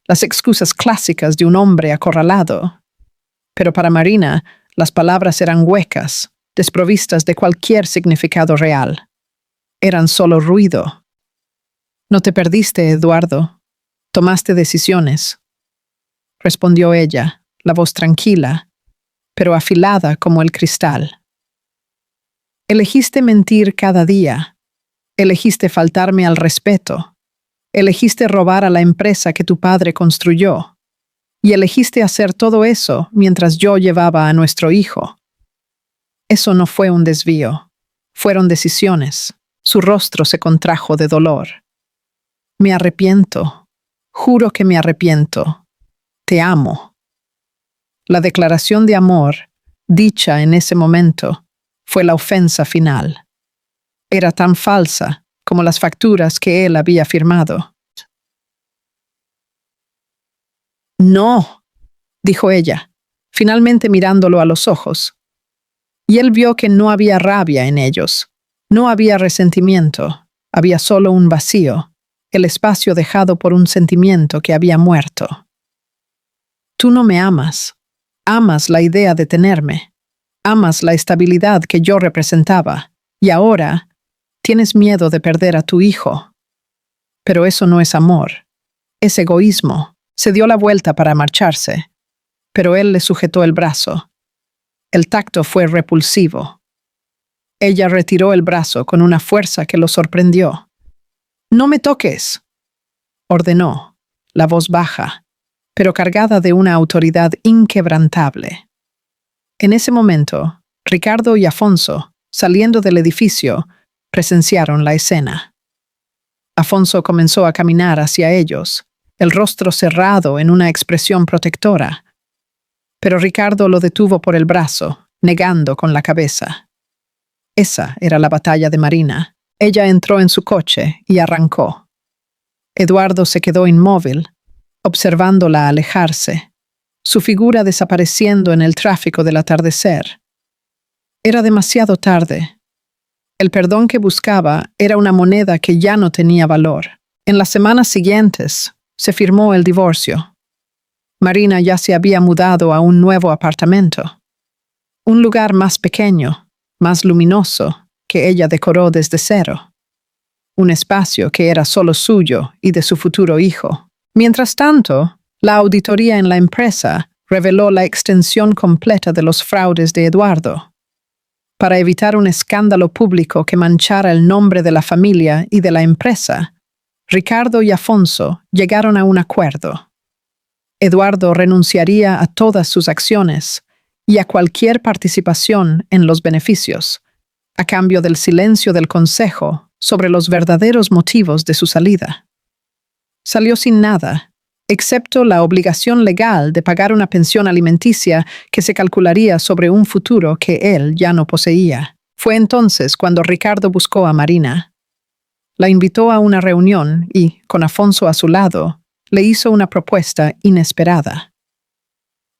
las excusas clásicas de un hombre acorralado. Pero para Marina, las palabras eran huecas, desprovistas de cualquier significado real. Eran solo ruido. No te perdiste, Eduardo. Tomaste decisiones. Respondió ella, la voz tranquila, pero afilada como el cristal. Elegiste mentir cada día. Elegiste faltarme al respeto. Elegiste robar a la empresa que tu padre construyó. Y elegiste hacer todo eso mientras yo llevaba a nuestro hijo. Eso no fue un desvío. Fueron decisiones. Su rostro se contrajo de dolor. Me arrepiento. Juro que me arrepiento. Te amo. La declaración de amor, dicha en ese momento, fue la ofensa final. Era tan falsa como las facturas que él había firmado. No, dijo ella, finalmente mirándolo a los ojos. Y él vio que no había rabia en ellos, no había resentimiento, había solo un vacío, el espacio dejado por un sentimiento que había muerto. Tú no me amas, amas la idea de tenerme, amas la estabilidad que yo representaba, y ahora tienes miedo de perder a tu hijo. Pero eso no es amor, es egoísmo. Se dio la vuelta para marcharse, pero él le sujetó el brazo. El tacto fue repulsivo. Ella retiró el brazo con una fuerza que lo sorprendió. «No me toques», ordenó, la voz baja, pero cargada de una autoridad inquebrantable. En ese momento, Ricardo y Afonso, saliendo del edificio, presenciaron la escena. Afonso comenzó a caminar hacia ellos, el rostro cerrado en una expresión protectora. Pero Ricardo lo detuvo por el brazo, negando con la cabeza. Esa era la batalla de Marina. Ella entró en su coche y arrancó. Eduardo se quedó inmóvil, observándola alejarse, su figura desapareciendo en el tráfico del atardecer. Era demasiado tarde. El perdón que buscaba era una moneda que ya no tenía valor. En las semanas siguientes, se firmó el divorcio. Marina ya se había mudado a un nuevo apartamento. Un lugar más pequeño, más luminoso, que ella decoró desde cero. Un espacio que era solo suyo y de su futuro hijo. Mientras tanto, la auditoría en la empresa reveló la extensión completa de los fraudes de Eduardo. Para evitar un escándalo público que manchara el nombre de la familia y de la empresa, Ricardo y Afonso llegaron a un acuerdo. Eduardo renunciaría a todas sus acciones y a cualquier participación en los beneficios, a cambio del silencio del consejo sobre los verdaderos motivos de su salida. Salió sin nada, excepto la obligación legal de pagar una pensión alimenticia que se calcularía sobre un futuro que él ya no poseía. Fue entonces cuando Ricardo buscó a Marina. La invitó a una reunión y, con Afonso a su lado, le hizo una propuesta inesperada.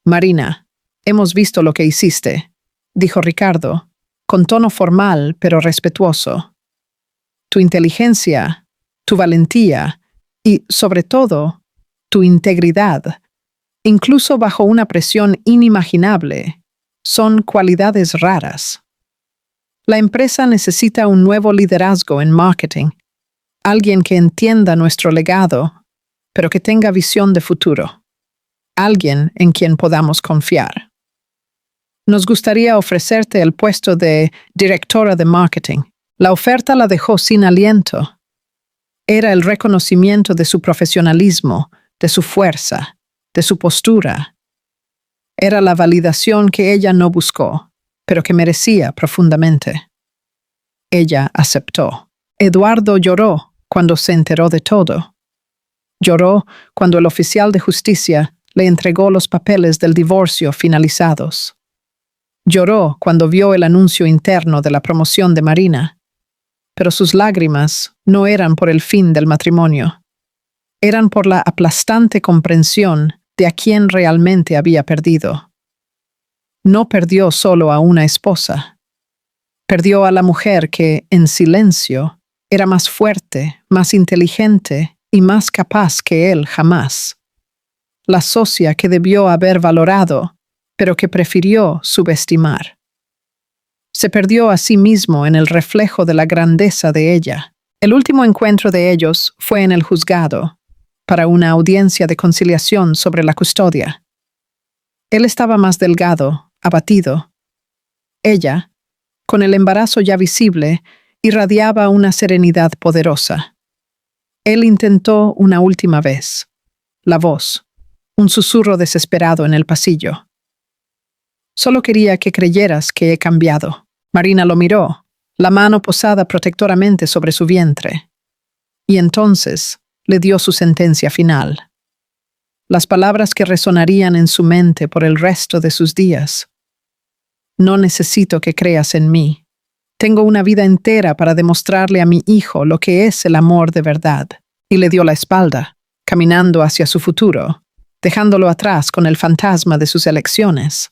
«Marina, hemos visto lo que hiciste», dijo Ricardo, con tono formal pero respetuoso. «Tu inteligencia, tu valentía y, sobre todo, tu integridad, incluso bajo una presión inimaginable, son cualidades raras. La empresa necesita un nuevo liderazgo en marketing. Alguien que entienda nuestro legado, pero que tenga visión de futuro. Alguien en quien podamos confiar. Nos gustaría ofrecerte el puesto de directora de marketing. La oferta la dejó sin aliento. Era el reconocimiento de su profesionalismo, de su fuerza, de su postura. Era la validación que ella no buscó, pero que merecía profundamente. Ella aceptó. Eduardo lloró cuando se enteró de todo. Lloró cuando el oficial de justicia le entregó los papeles del divorcio finalizados. Lloró cuando vio el anuncio interno de la promoción de Marina. Pero sus lágrimas no eran por el fin del matrimonio. Eran por la aplastante comprensión de a quien realmente había perdido. No perdió solo a una esposa. Perdió a la mujer que, en silencio, era más fuerte, más inteligente y más capaz que él jamás. La socia que debió haber valorado, pero que prefirió subestimar. Se perdió a sí mismo en el reflejo de la grandeza de ella. El último encuentro de ellos fue en el juzgado, para una audiencia de conciliación sobre la custodia. Él estaba más delgado, abatido. Ella, con el embarazo ya visible, irradiaba una serenidad poderosa. Él intentó una última vez. La voz, un susurro desesperado en el pasillo. Solo quería que creyeras que he cambiado. Marina lo miró, la mano posada protectoramente sobre su vientre. Y entonces le dio su sentencia final. Las palabras que resonarían en su mente por el resto de sus días. No necesito que creas en mí. Tengo una vida entera para demostrarle a mi hijo lo que es el amor de verdad. Y le dio la espalda, caminando hacia su futuro, dejándolo atrás con el fantasma de sus elecciones.